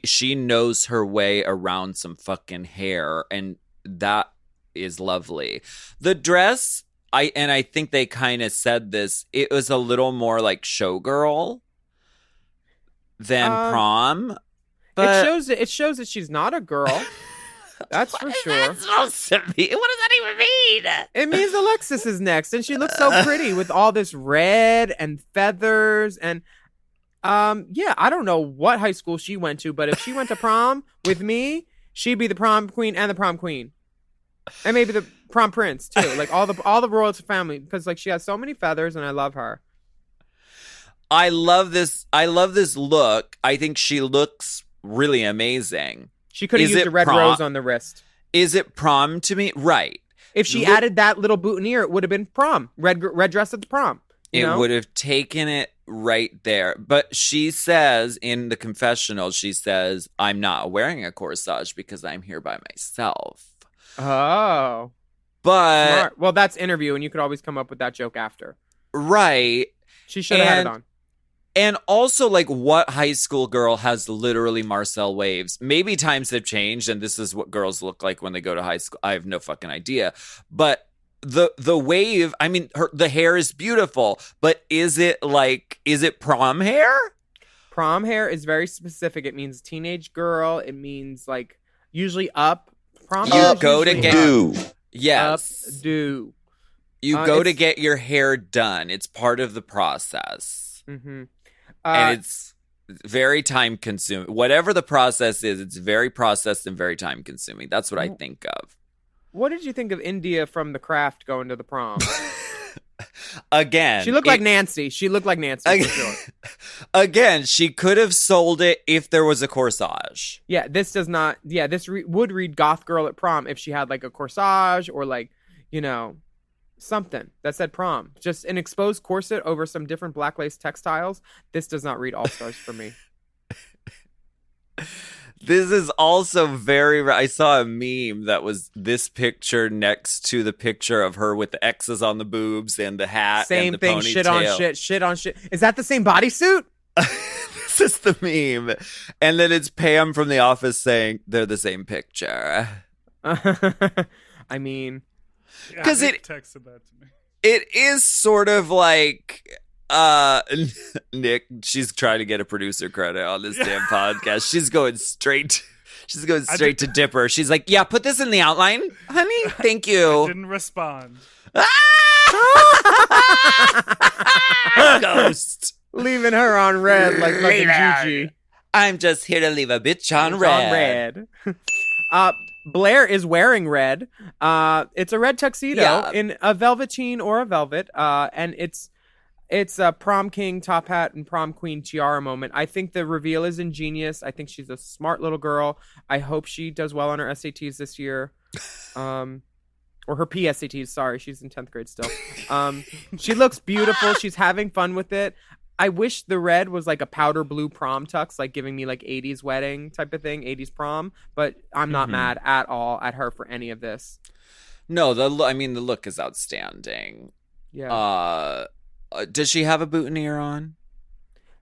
She knows her way around some fucking hair, and that is lovely. The dress, I think they kind of said this, it was a little more like showgirl than prom. But it shows that she's not a girl. That's for sure. That's supposed to be. What does that even mean? It means Alexis is next, and she looks so pretty with all this red and feathers and yeah, I don't know what high school she went to, but if she went to prom with me, she'd be the prom queen and the prom queen. And maybe the prom prince too. Like all the royalty family, because like she has so many feathers and I love her. I love this look. I think she looks really amazing. She could have used a red rose on the wrist. Is it prom to me? Right. If she added that little boutonniere, it would have been prom. Red dress at the prom. It would have taken it right there. But she says in the confessional, she says, I'm not wearing a corsage because I'm here by myself. Oh. But smart. Well, that's interview, and you could always come up with that joke after. Right. She should have had it on. And also, like, what high school girl has literally Marcel waves? Maybe times have changed, and this is what girls look like when they go to high school. I have no fucking idea. But the wave, I mean, the hair is beautiful, but is it prom hair? Prom hair is very specific. It means teenage girl. It means like usually up. Prom You hair is go to usually get- up. Yes. Do. You go to it's- get your hair done. It's part of the process. Mm-hmm. And it's very time consuming. Whatever the process is, it's very processed and very time consuming. That's what I think of. What did you think of India from The Craft going to the prom? Again, She looked like Nancy. She looked like Nancy for sure. Again, she could have sold it if there was a corsage. Yeah, this does not. Yeah, this would read goth girl at prom if she had like a corsage or like, you know, something that said prom. Just an exposed corset over some different black lace textiles. This does not read all stars for me. This is also I saw a meme that was this picture next to the picture of her with the X's on the boobs and the hat Same and the thing. ponytail. Shit on shit. Shit on shit. Is that the same bodysuit? This is the meme. And then it's Pam from The Office saying they're the same picture. I mean, Yeah, 'Cause Nick it- texted that to me. It is sort of like Nick, she's trying to get a producer credit on this damn podcast. She's going straight to Dipper. She's like, yeah, put this in the outline, honey. Thank you. Didn't respond. Ghost. leaving her on red like fucking Gigi. I'm just here to leave a bitch on It's red. on red. Blair is wearing red. It's a red tuxedo Yeah. in a velveteen or a velvet. And it's a prom king top hat and prom queen tiara moment. I think the reveal is ingenious. I think she's a smart little girl. I hope she does well on her SATs this year. Or her PSATs, sorry. She's in 10th grade still. She looks beautiful. She's having fun with it. I wish the red was like a powder blue prom tux, like giving me like 80s wedding type of thing, 80s prom. But I'm not mad at all at her for any of this. No, the look is outstanding. Yeah. Does she have a boutonniere on?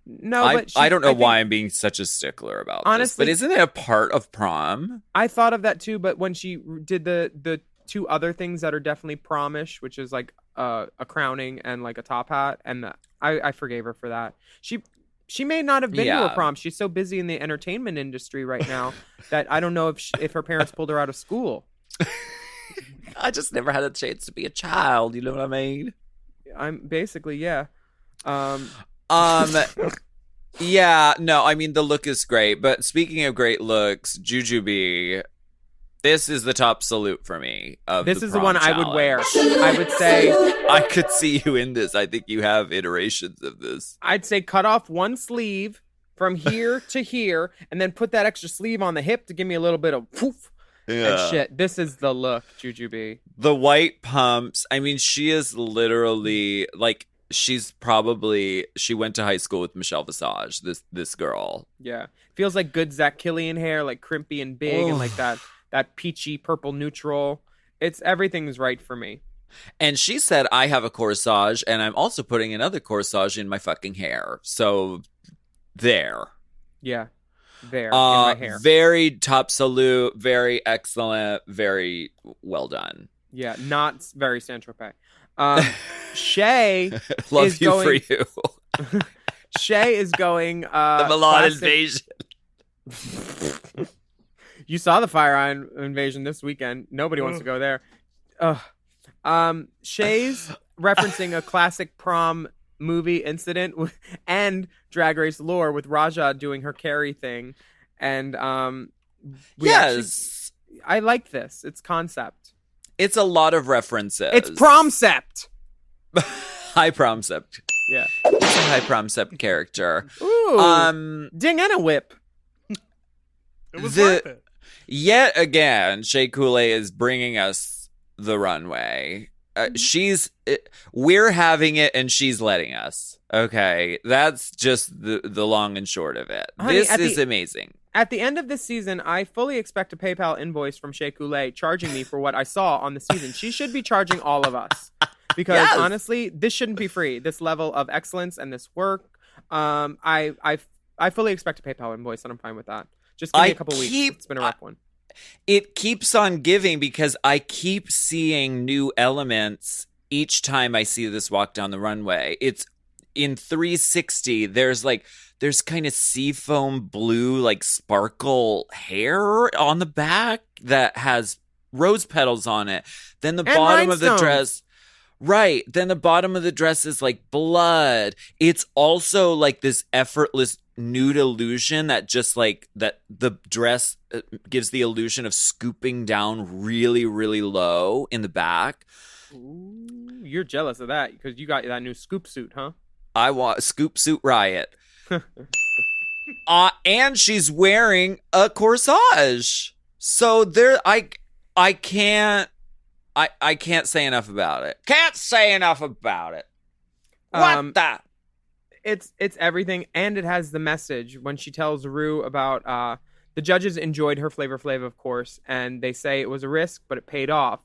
No, but I don't know think- why I'm being such a stickler about this, Honestly- but isn't it a part of prom? I thought of that too, but when she did the two other things that are definitely promish, which is like a crowning and like a top hat, and I forgave her for that. She may not have been to Yeah. a prom. She's so busy in the entertainment industry right now that I don't know if her parents pulled her out of school. I just never had a chance to be a child. You know what I mean? I'm basically, yeah. Yeah, no, I mean, the look is great. But speaking of great looks, Jujubee, this is the top salute for me. This is the prom one I would wear. challenge. I would say I could see you in this. I think you have iterations of this. I'd say cut off one sleeve from here to here, and then put that extra sleeve on the hip to give me a little bit of poof and shit. This is the look, Jujubee. The white pumps. I mean, she is literally like she went to high school with Michelle Visage. This girl. Yeah, feels like good Zach Killian hair, like crimpy and big, and like that peachy purple neutral. Everything's right for me. And she said, I have a corsage, and I'm also putting another corsage in my fucking hair. So there. Yeah, there in my hair. Very top salute, very excellent, very well done. Yeah, not very San Tropez. Shay Love is you going, for you. Shay is going. The Milan classic- invasion. You saw the Fire Island invasion this weekend. Nobody wants to go there. Shay's referencing a classic prom movie incident and Drag Race lore with Raja doing her Carrie thing, and Yes. I like this. It's concept. It's a lot of references. It's promcept. High promcept. Yeah. It's a high promcept character. Ooh. Ding and a whip. It was worth it. Yet again, Shea Coulee is bringing us the runway. We're having it and she's letting us. Okay. That's just the long and short of it. Honey, This is amazing. At the end of this season, I fully expect a PayPal invoice from Shea Coulee charging me for what I saw on the season. She should be charging all of us. Because Yes. honestly, this shouldn't be free. This level of excellence and this work. I fully expect a PayPal invoice and I'm fine with that. Just give me a couple weeks. It's been a rough one. it keeps on giving because I keep seeing new elements each time I see this walk down the runway. It's in 360. There's kind of seafoam blue, like sparkle hair on the back that has rose petals on it. Then the bottom of the dress. Right. Then the bottom of the dress is like blood. It's also like this effortless nude illusion that just like that the dress gives the illusion of scooping down really, really low in the back. Ooh, you're jealous of that because you got that new scoop suit, huh? I want Scoop Suit Riot. And she's wearing a corsage. So there, I can't say enough about it. Can't say enough about it. What the? It's everything, and it has the message when she tells Rue about the judges enjoyed her Flavor Flav, of course, and they say it was a risk, but it paid off.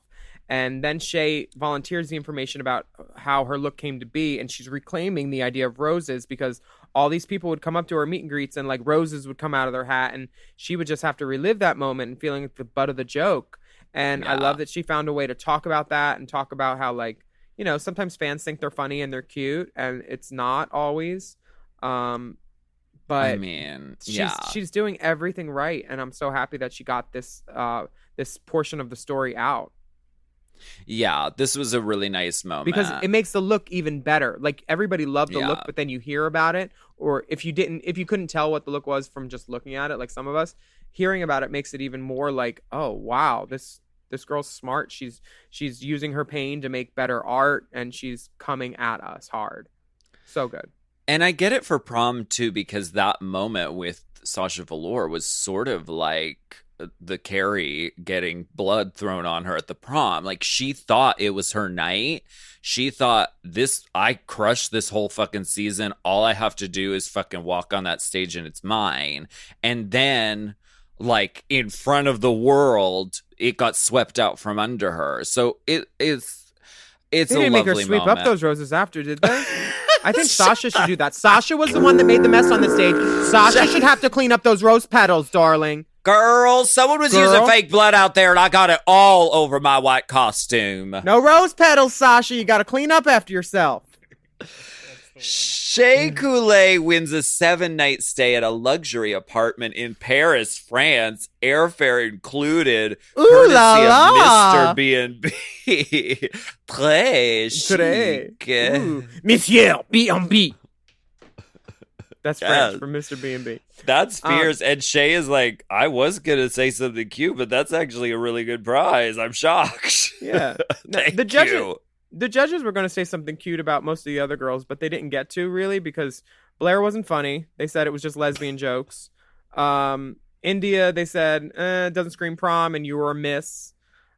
And then Shay volunteers the information about how her look came to be, and she's reclaiming the idea of roses because all these people would come up to her meet and greets and like roses would come out of their hat, and she would just have to relive that moment and feeling like the butt of the joke. And I love that she found a way to talk about that and talk about how, like, you know, sometimes fans think they're funny and they're cute, and it's not always. But I mean, she's doing everything right, and I'm so happy that she got this this portion of the story out. Yeah, this was a really nice moment because it makes the look even better. Like, everybody loved the look, but then you hear about it, or if you couldn't tell what the look was from just looking at it, like some of us, hearing about it makes it even more like, oh wow, this girl's smart. She's using her pain to make better art, and she's coming at us hard. So good. And I get it for prom too, because that moment with Sasha Velour was sort of like the Carrie getting blood thrown on her at the prom. Like, she thought it was her night. She thought, I crushed this whole fucking season. All I have to do is fucking walk on that stage and it's mine. And then, like, in front of the world, it got swept out from under her. So it's They a didn't lovely make her sweep moment. up those roses after, did they? I think Sasha should do that. Sasha was the one that made the mess on the stage. Sasha should have to clean up those rose petals, darling. Girl, someone was using fake blood out there, and I got it all over my white costume. No rose petals, Sasha. You got to clean up after yourself. Shea Coulee wins a 7-night stay at a luxury apartment in Paris, France, airfare included, Ooh courtesy la la. of Mr. B&B. Très chic. Ooh. Monsieur B&B. That's French Yes. for Mr. B&B. That's fierce. And Shay is like, I was going to say something cute, but that's actually a really good prize. I'm shocked. Yeah. Thank the judges, you. The judges were going to say something cute about most of the other girls, but they didn't get to, really, because Blair wasn't funny. They said it was just lesbian jokes. India, they said, it doesn't scream prom, and you were a miss.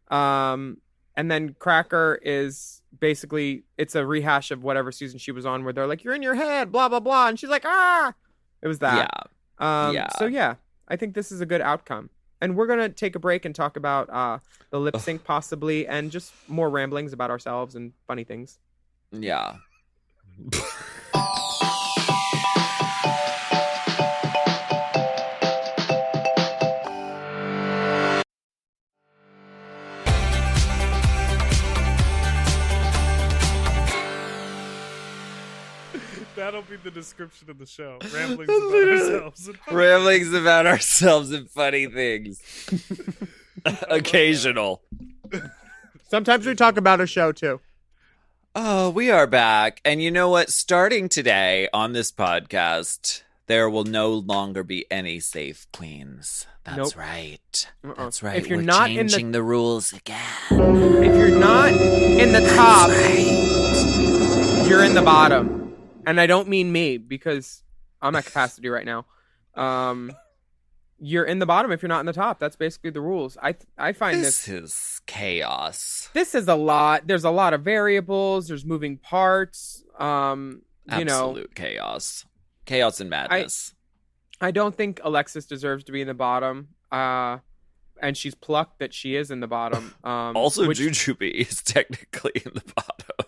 And then Cracker is basically, it's a rehash of whatever season she was on, where they're like, you're in your head, blah, blah, blah. And she's like, ah! It was that. Yeah. So, yeah, I think this is a good outcome. And we're going to take a break and talk about the lip sync possibly, and just more ramblings about ourselves and funny things. Yeah. That'll be the description of the show. Ramblings about ourselves. And Ramblings about ourselves and funny things. Occasional. Sometimes we talk about a show, too. Oh, we are back. And you know what? Starting today on this podcast, there will no longer be any safe queens. That's Nope. right. Uh-uh. That's right. If you're We're not in the- changing the rules again. If you're not in the top, you're in the bottom. And I don't mean me, because I'm at capacity right now. You're in the bottom if you're not in the top. That's basically the rules. I find This is chaos. this is a lot. There's a lot of variables. There's moving parts. Absolute chaos. Chaos and madness. I don't think Alexis deserves to be in the bottom. And she's plucked that she is in the bottom. Also, which- Jujubee is technically in the bottom.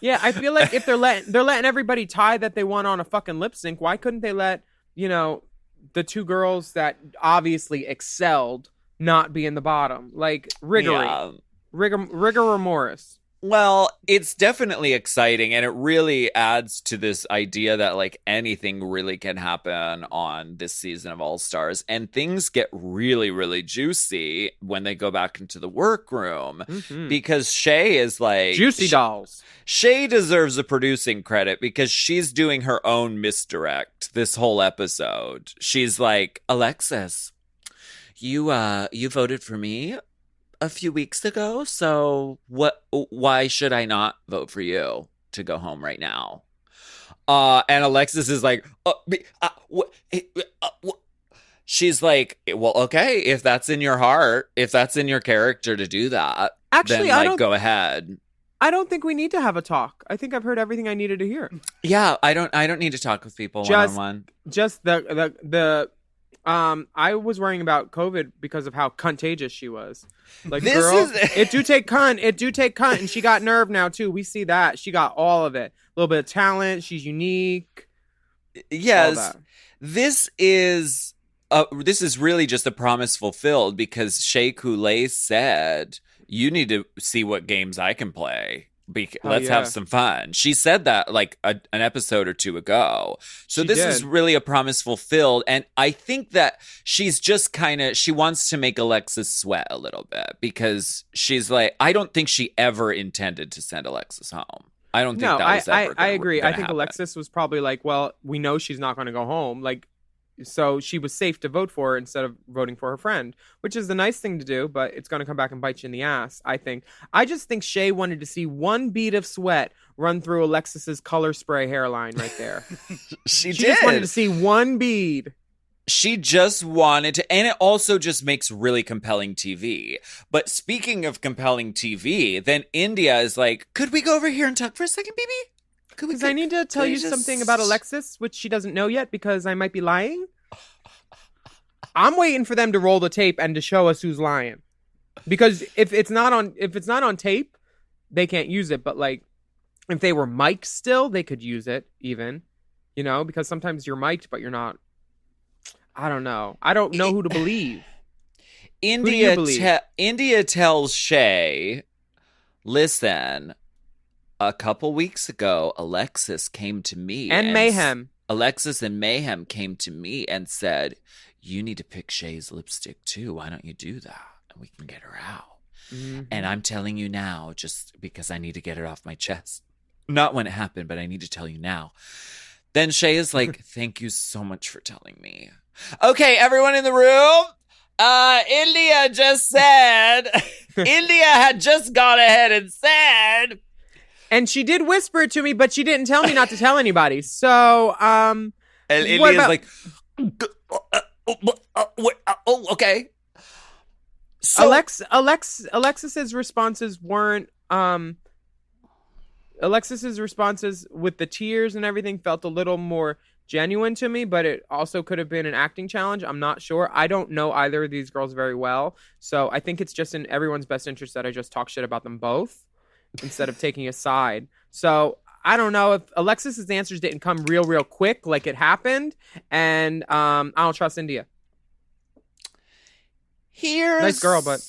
Yeah, I feel like if they're letting everybody tie that they won on a fucking lip sync, why couldn't they let, the two girls that obviously excelled not be in the bottom. Like Yeah. rigor mortis. Well, it's definitely exciting, and it really adds to this idea that like anything really can happen on this season of All Stars, and things get really, really juicy when they go back into the workroom because Shay is like Juicy dolls. Shay deserves a producing credit because she's doing her own misdirect this whole episode. She's like, Alexis, you voted for me a few weeks ago, so why should I not vote for you to go home right now? And Alexis is like, she's like, well, okay, if that's in your heart, if that's in your character to do that, Actually, then I like don't go ahead. I don't think we need to have a talk. I think I've heard everything I needed to hear. Yeah, I don't need to talk with people one on one. Just the I was worrying about COVID because of how contagious she was. Like, This girl, is- it do take cunt, and she got nerve now too. We see that. She got all of it. A little bit of talent. She's unique. All Yes, that. this is really just a promise fulfilled because Shea Coulee said, "You need to see what games I can play. Let's have some fun." She said that like an episode or two ago. So She this did. is really a promise fulfilled, and I think that she's just she wants to make Alexis sweat a little bit because she's like, I don't think she ever intended to send Alexis home. I don't think No, that was ever I agree. I gonna think happen. Alexis was probably like, well, we know she's not going to go home. Like, so she was safe to vote for her instead of voting for her friend, which is the nice thing to do, but it's going to come back and bite you in the ass, I think. I just think Shay wanted to see one bead of sweat run through Alexis's color spray hairline right there. She She just did. wanted to see one bead. She just wanted to, and it also just makes really compelling TV. But speaking of compelling TV, then India is like, could we go over here and talk for a second, baby? Because I need to tell we you just- something about Alexis, which she doesn't know yet because I might be lying. I'm waiting for them to roll the tape and to show us who's lying. Because if it's not on tape, they can't use it. But like, if they were mic'd still, they could use it even. You know, because sometimes you're mic'd, but you're not. I don't know. I don't know who to believe. India, believe? India tells Shay, listen, a couple weeks ago, Alexis came to me. And Mayhem. Alexis and Mayhem came to me and said, you need to pick Shay's lipstick too. Why don't you do that? And we can get her out. Mhm. And I'm telling you now, just because I need to get it off my chest. Not when it happened, but I need to tell you now. Then Shay is like, thank you so much for telling me. Okay, everyone in the room. India just said, India had just gone ahead and said. And she did whisper it to me, but she didn't tell me not to tell anybody. So, And what India's about- like, okay. So, Alexis's responses weren't Alexis's responses with the tears and everything felt a little more genuine to me, but it also could have been an acting challenge. I'm not sure. I don't know either of these girls very well, so I think it's just in everyone's best interest that I just talk shit about them both instead of taking a side. So I don't know if Alexis's answers didn't come real quick like it happened, and I don't trust India. here's Nice girl, but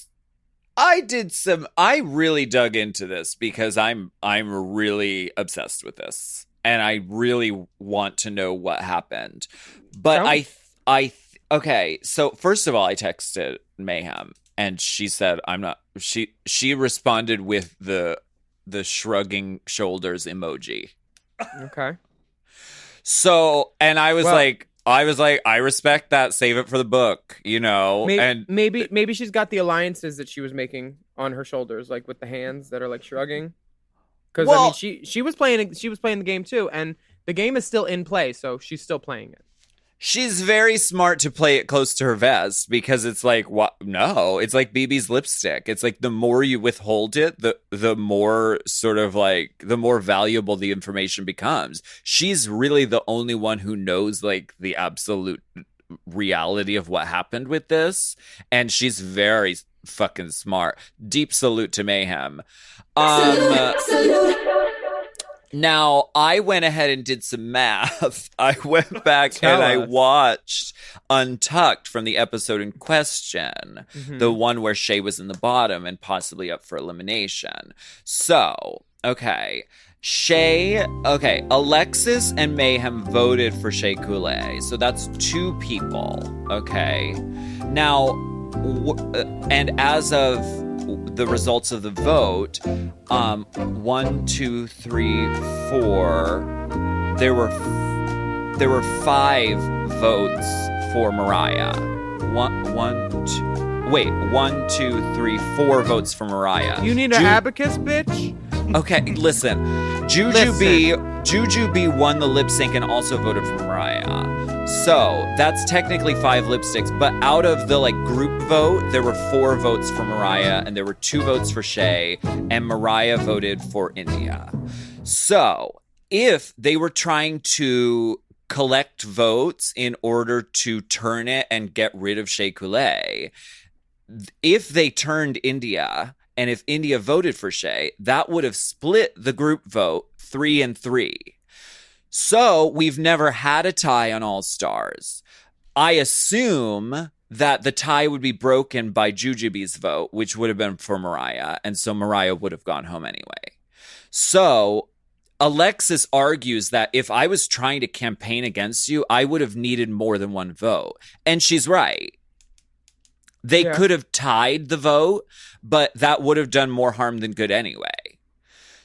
I really dug into this because I'm really obsessed with this and I really want to know what happened. But Tell me. okay, so first of all, I texted Mayhem and she said she responded with the shrugging shoulders emoji. Okay. So, and I was Well- like, I respect that. Save it for the book, you know. And Maybe she's got the alliances that she was making on her shoulders, like with the hands that are like shrugging. Because I Well- mean, she was playing the game too, and the game is still in play, so she's still playing it. she's very smart to play it close to her vest because it's like, what? No, it's like BB's lipstick. It's like the more you withhold it, the more sort of like the more valuable the information becomes. She's really the only one who knows like the absolute reality of what happened with this, and she's very fucking smart. Deep salute to Mayhem. Now, I went ahead and did some math. I went back Tell and I us. watched Untucked from the episode in question, the one where Shay was in the bottom and possibly up for elimination. So, okay. Alexis and Mayhem voted for Shea Coulee. So that's 2 people, okay? Now, and as of the results of the vote, 1, 2, 3, 4, there were 5 votes for Mariah. 1, 2, 3, 4 votes for Mariah. You need an abacus, bitch? Okay, listen. Juju B won the lip sync and also voted for Mariah. So that's technically 5 lipsticks, but out of the group vote, there were 4 votes for Mariah and there were 2 votes for Shay, and Mariah voted for India. So if they were trying to collect votes in order to turn it and get rid of Shea Coulee, if they turned India and if India voted for Shay, that would have split the group vote 3-3. So we've never had a tie on All Stars. I assume that the tie would be broken by Jujubee's vote, which would have been for Mariah. And so Mariah would have gone home anyway. So Alexis argues that if I was trying to campaign against you, I would have needed more than 1 vote. And she's right. They could have tied the vote, but that would have done more harm than good anyway.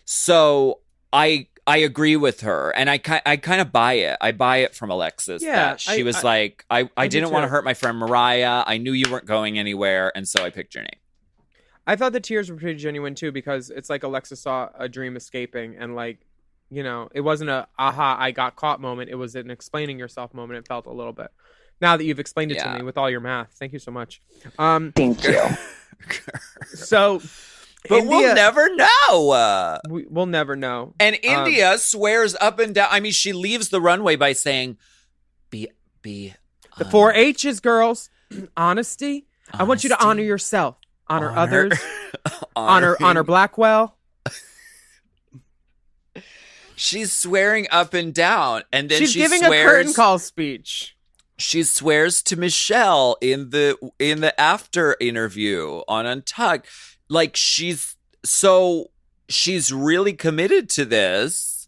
So I agree with her, and I kind of buy it. I buy it from Alexis. Yeah, that she was like, I didn't want to hurt my friend Mariah. I knew you weren't going anywhere, and so I picked your name. I thought the tears were pretty genuine too, because it's like Alexis saw a dream escaping, and it wasn't a aha, I got caught moment. It was an explaining yourself moment. It felt a little bit. Now that you've explained it to me with all your math, thank you so much. Thank you. So, but we'll never know. We'll never know. And India swears up and down. I mean, she leaves the runway by saying, "Be the 4 H's, girls. Honesty. I want you to honor yourself, honor others, honor Blackwell." She's swearing up and down, and then she's giving swears, a curtain call speech. She swears to Michelle in the after interview on Untucked. She's really committed to this.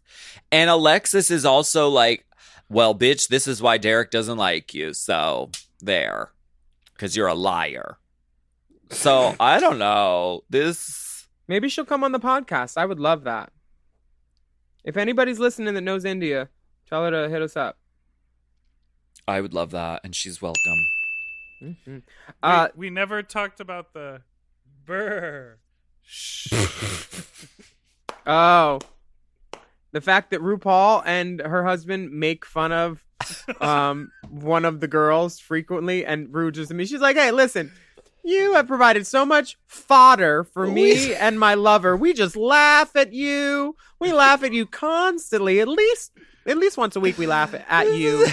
And Alexis is also like, well, bitch, this is why Derek doesn't like you. So there, because you're a liar. So I don't know. Maybe she'll come on the podcast. I would love that. If anybody's listening that knows India, tell her to hit us up. I would love that, and she's welcome. Mm-hmm. We never talked about the burr. Oh, the fact that RuPaul and her husband make fun of one of the girls frequently, and Ru just she's like, "Hey, listen, you have provided so much fodder for me and my lover. We just laugh at you. We laugh at you constantly. At least once a week, we laugh at you."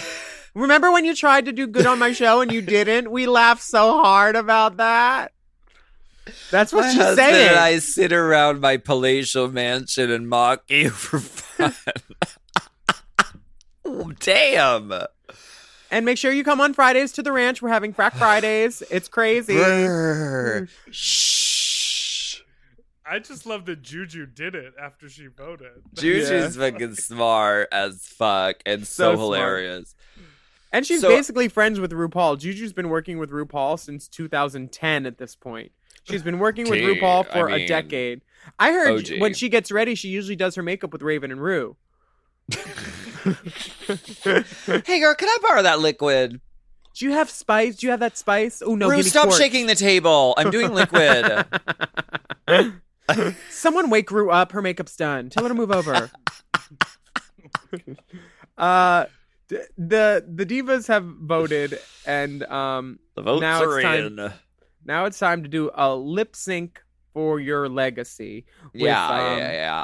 Remember when you tried to do good on my show and you didn't? We laughed so hard about that. That's what she's saying. And I sit around my palatial mansion and mock you for fun. Oh, damn. And make sure you come on Fridays to the ranch. We're having Frack Fridays. It's crazy. Shh. I just love that Juju did it after she voted. Juju's fucking smart as fuck and so hilarious. And she's basically friends with RuPaul. Juju's been working with RuPaul since 2010 at this point. She's been working with RuPaul for a decade. I heard when she gets ready, she usually does her makeup with Raven and Ru. Hey, girl, can I borrow that liquid? Do you have spice? Do you have that spice? Oh, no, Ru, stop shaking the table. I'm doing liquid. Someone wake Ru up. Her makeup's done. Tell her to move over. The divas have voted, and the votes are in. Now it's time to do a lip sync for your legacy. With,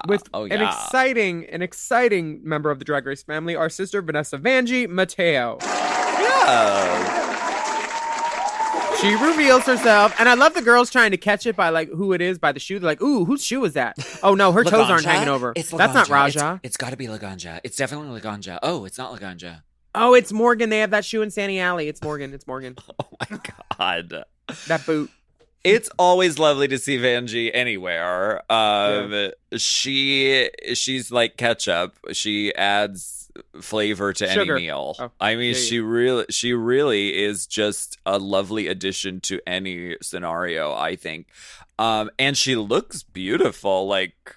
With an exciting member of the Drag Race family, our sister Vanessa Vanjie Mateo. Yeah. She reveals herself, and I love the girls trying to catch it by like who it is by the shoe. They're like, "Ooh, whose shoe is that? Oh no, her toes aren't Laganja? hanging over. It's That's not Laganja. Raja. It's got to be Laganja. It's definitely Laganja. Oh, it's not Laganja. Oh, it's Morgan. They have that shoe in Sani Alley. It's Morgan. It's Morgan. Oh my god. That boot. It's always lovely to see Vanjie anywhere. She's like ketchup. She adds flavor to Sugar. any meal. Oh, I mean, yeah. she really is just a lovely addition to any scenario, I think. And she looks beautiful. Like,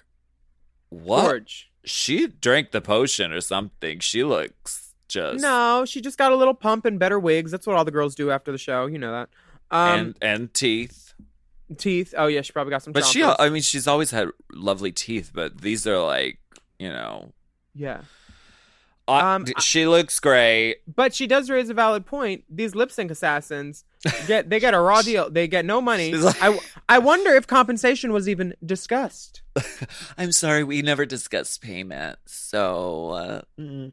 what? George. She drank the potion or something. She looks just No, she just got a little pump and better wigs. That's what all the girls do after the show. You know that. and teeth. Teeth. Oh yeah, she probably got some. But chompers. I mean, she's always had lovely teeth, but these are like, Yeah. she looks great. But she does raise a valid point. These lip sync assassins get a raw deal. They get no money. She's like- I wonder if compensation was even discussed. I'm sorry, we never discussed payment. So,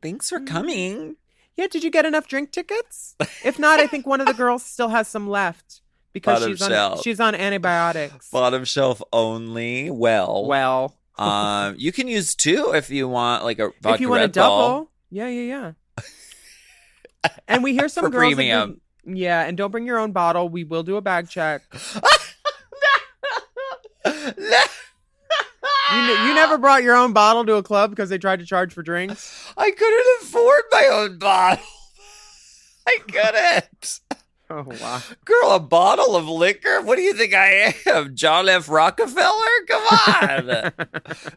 thanks for coming. Yeah, did you get enough drink tickets? If not, I think one of the girls still has some left because Bottom shelf. she's on antibiotics. Bottom shelf only. Well, you can use 2 if you want, like a vodka if you want Red a double, Bull. yeah. And we hear some For girls that premium. yeah, and don't bring your own bottle. We will do a bag check. You never brought your own bottle to a club because they tried to charge for drinks? I couldn't afford my own bottle. I couldn't. Oh, wow. Girl, a bottle of liquor? What do you think I am? John F. Rockefeller? Come on.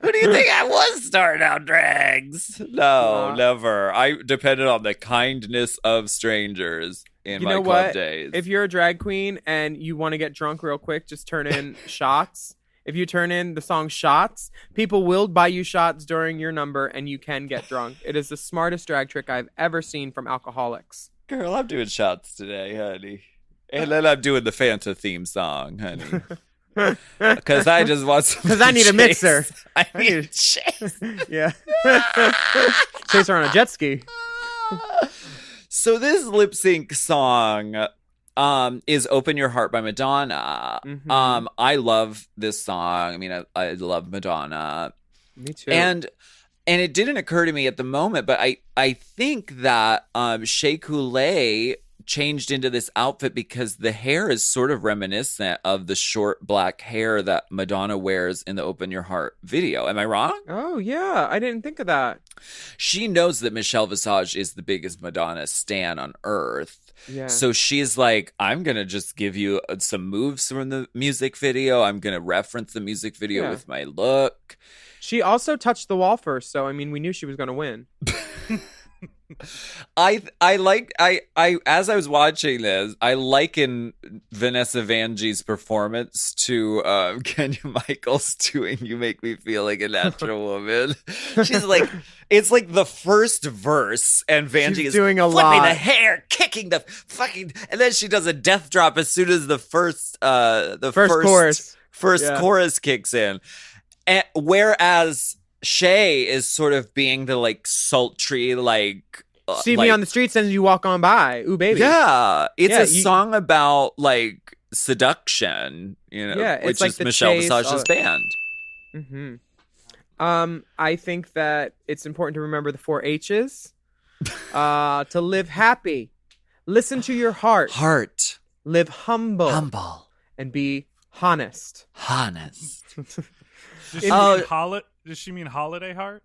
Who do you think I was starting out drags? No, never. I depended on the kindness of strangers in my club days. If you're a drag queen and you want to get drunk real quick, just turn in shots. If you turn in the song Shots, people will buy you shots during your number and you can get drunk. It is the smartest drag trick I've ever seen from alcoholics. Girl, I'm doing shots today, honey. And then I'm doing the Fanta theme song, honey. Because I just want some. Because I need a mixer. I need a chase. Yeah. Chase her on a jet ski. So this lip sync song is Open Your Heart by Madonna. Mhm. I love this song. I mean, I love Madonna. Me too. And it didn't occur to me at the moment, but I think that Shea Coulee changed into this outfit because the hair is sort of reminiscent of the short black hair that Madonna wears in the Open Your Heart video. Am I wrong? Oh, yeah. I didn't think of that. She knows that Michelle Visage is the biggest Madonna stan on earth. Yeah. So she's like, I'm going to just give you some moves from the music video. I'm going to reference the music video Yeah. with my look. She also touched the wall first, so I mean, we knew she was going to win. I as I was watching this, I liken Vanessa Vanjie's performance to Kenya Michaels doing "You Make Me Feel Like a Natural Woman." She's like, it's like the first verse, and Vanjie She's is doing a flipping lot. the hair, kicking the fucking, and then she does a death drop as soon as the first chorus. Yeah. chorus kicks in. And whereas Shay is sort of being the like sultry, like See me on the streets and you walk on by. Ooh, baby. yeah, it's Yeah, a song about like seduction, Yeah, it's which like is the Michelle chase, Visage's all- band. Mm-hmm. I think that it's important to remember the 4 H's. To live happy, listen to your heart, live humble, and be honest. honest. Does she mean holiday heart?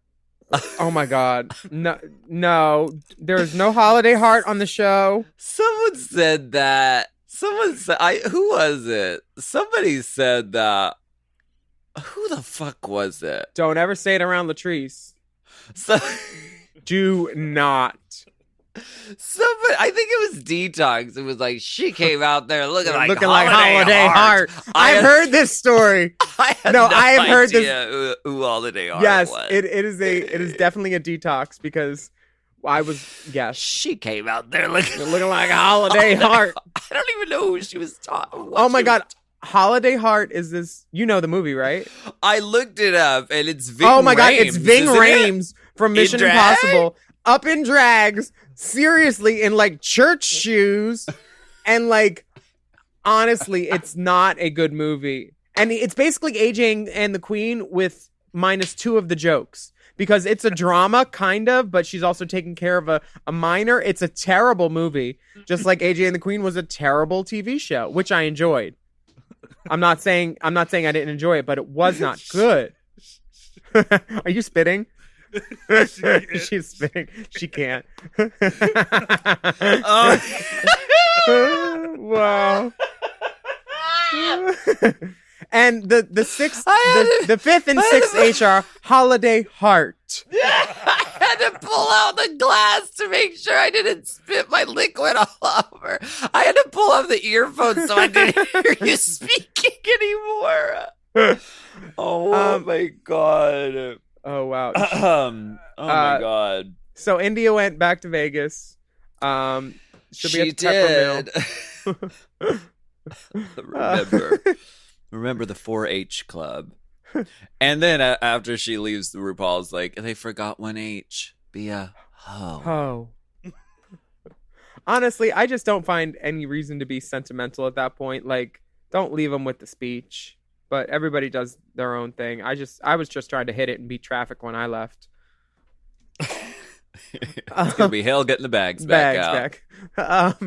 Oh my God. No, there's no holiday heart on the show. Someone said that. Someone said, who was it? Somebody said that. Who the fuck was it? Don't ever say it around Latrice. So, Do not. somebody, I think it was Detox. It was like, she came out there looking like holiday heart. I've heard this story. I had No, no I have heard this- idea who Holiday Heart Yes, was. it is definitely a detox because I was She came out there looking like a holiday heart. I don't even know who she was talking. Oh my God. Holiday Heart is this, you know the movie, right? I looked it up and it's Ving Oh my God, Rhames, it's Ving isn't it? Rhames from Mission drag? Impossible up in drags, seriously, in like church shoes and like honestly, it's not a good movie. And it's basically AJ and the Queen with -2 of the jokes. Because it's a drama, kind of, but she's also taking care of a minor. It's a terrible movie. Just like AJ and the Queen was a terrible TV show, which I enjoyed. I'm not saying I didn't enjoy it, but it was not good. Are you spitting? She's spitting. She can't. Wow. And the fifth and sixth H are Holiday Heart. I had to pull out the glass to make sure I didn't spit my liquid all over. I had to pull out the earphones so I didn't hear you speaking anymore. Oh my god. Oh wow. Oh my god. So India went back to Vegas. She did. Remember the 4-H club. And then after she leaves, the RuPaul's like, they forgot one H. Be a hoe. Honestly, I just don't find any reason to be sentimental at that point. Like, don't leave them with the speech. But everybody does their own thing. I was just trying to hit it and beat traffic when I left. It's gonna be hell getting the bags back out.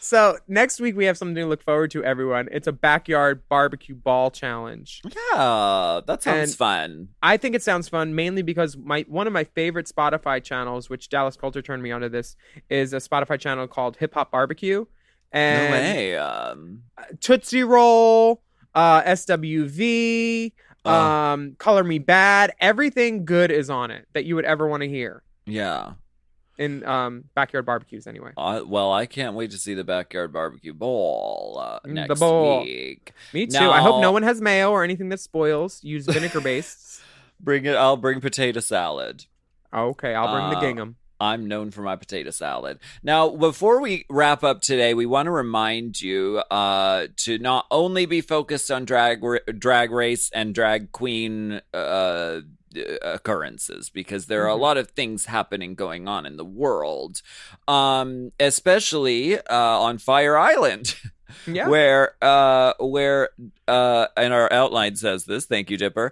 So next week we have something to look forward to, everyone. It's a backyard barbecue ball challenge. Yeah, that sounds fun. I think it sounds fun mainly because one of my favorite Spotify channels, which Dallas Coulter turned me onto this, is a Spotify channel called Hip Hop Barbecue. And no way. Tootsie Roll, SWV, Color Me Bad, everything good is on it that you would ever want to hear. Yeah. In backyard barbecues, anyway. Well, I can't wait to see the backyard barbecue bowl next week. Me too. Now, I hope no one has mayo or anything that spoils. Use vinegar based. Bring it. I'll bring potato salad. Okay, I'll bring the gingham. I'm known for my potato salad. Now, before we wrap up today, we want to remind you to not only be focused on drag race and drag queen occurrences, because there are a lot of things going on in the world, especially on Fire Island. Yeah. Where and our outline says this, thank you, Dipper,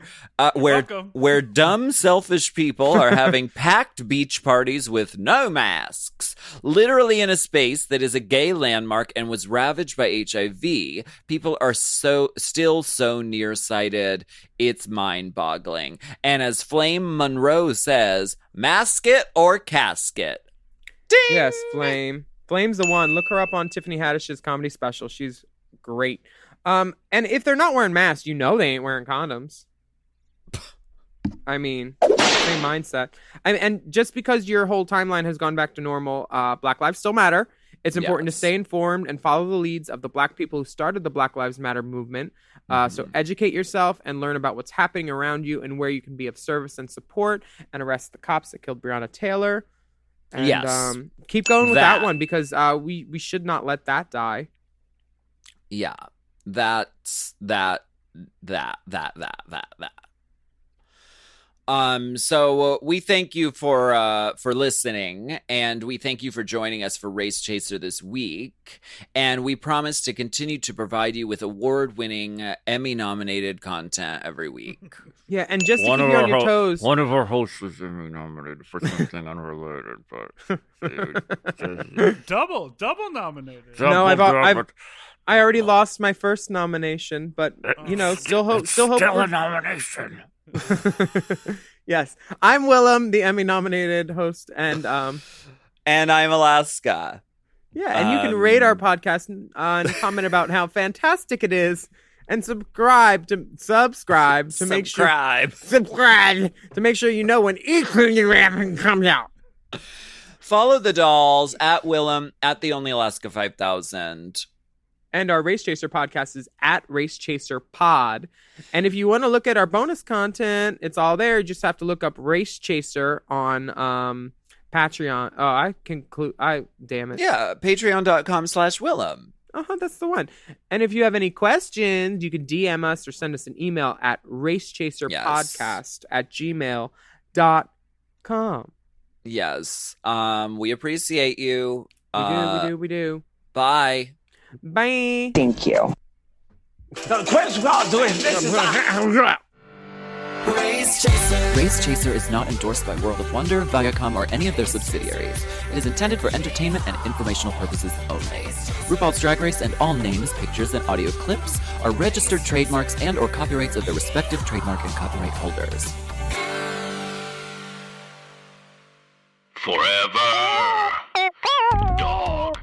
where dumb, selfish people are having packed beach parties with no masks, literally in a space that is a gay landmark and was ravaged by HIV. People are still so nearsighted, it's mind-boggling. And as Flame Monroe says, mask it or casket. Ding! Yes, Flame. Flame's the one. Look her up on Tiffany Haddish's comedy special. She's great. And if they're not wearing masks, you know they ain't wearing condoms. I mean, same mindset. And just because your whole timeline has gone back to normal, Black Lives still matter. It's important to stay informed and follow the leads of the Black people who started the Black Lives Matter movement. So educate yourself and learn about what's happening around you and where you can be of service and support, and arrest the cops that killed Breonna Taylor. And keep going with that one, because we should not let that die. Yeah, that's that. So we thank you for listening, and we thank you for joining us for Race Chaser this week. And we promise to continue to provide you with award-winning, Emmy-nominated content every week. Yeah, and just to keep you on your toes. One of our hosts was Emmy-nominated for something unrelated, but double nominated. No, I already lost my first nomination, but still hope. Still a nomination. Yes, I'm Willam, the Emmy-nominated host, and I'm Alaska. Yeah, and you can rate our podcast and comment about how fantastic it is, and subscribe to make sure you know when each new comes out. Follow the dolls at Willam, at the Only Alaska 5000. And our Race Chaser podcast is at Race Chaser Pod. And if you want to look at our bonus content, it's all there. You just have to look up Race Chaser on Patreon. Oh, damn it. Yeah, patreon.com/Willam. That's the one. And if you have any questions, you can DM us or send us an email at racechaserpodcast@gmail.com. Yes. We appreciate you. We do. Bye. Bye. Thank you. Race Chaser. Race Chaser is not endorsed by World of Wonder, Viacom, or any of their subsidiaries. It is intended for entertainment and informational purposes only. RuPaul's Drag Race and all names, pictures, and audio clips are registered trademarks and or copyrights of their respective trademark and copyright holders. Forever. Dog.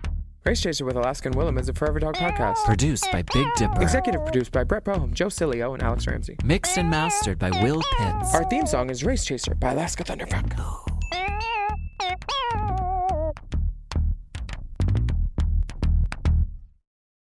Race Chaser with Alaska and Willam is a Forever Dog podcast. Produced by Big Dipper. Executive produced by Brett Boehm, Joe Cilio, and Alex Ramsey. Mixed and mastered by Will Pitts. Our theme song is Race Chaser by Alaska Thunderfuck.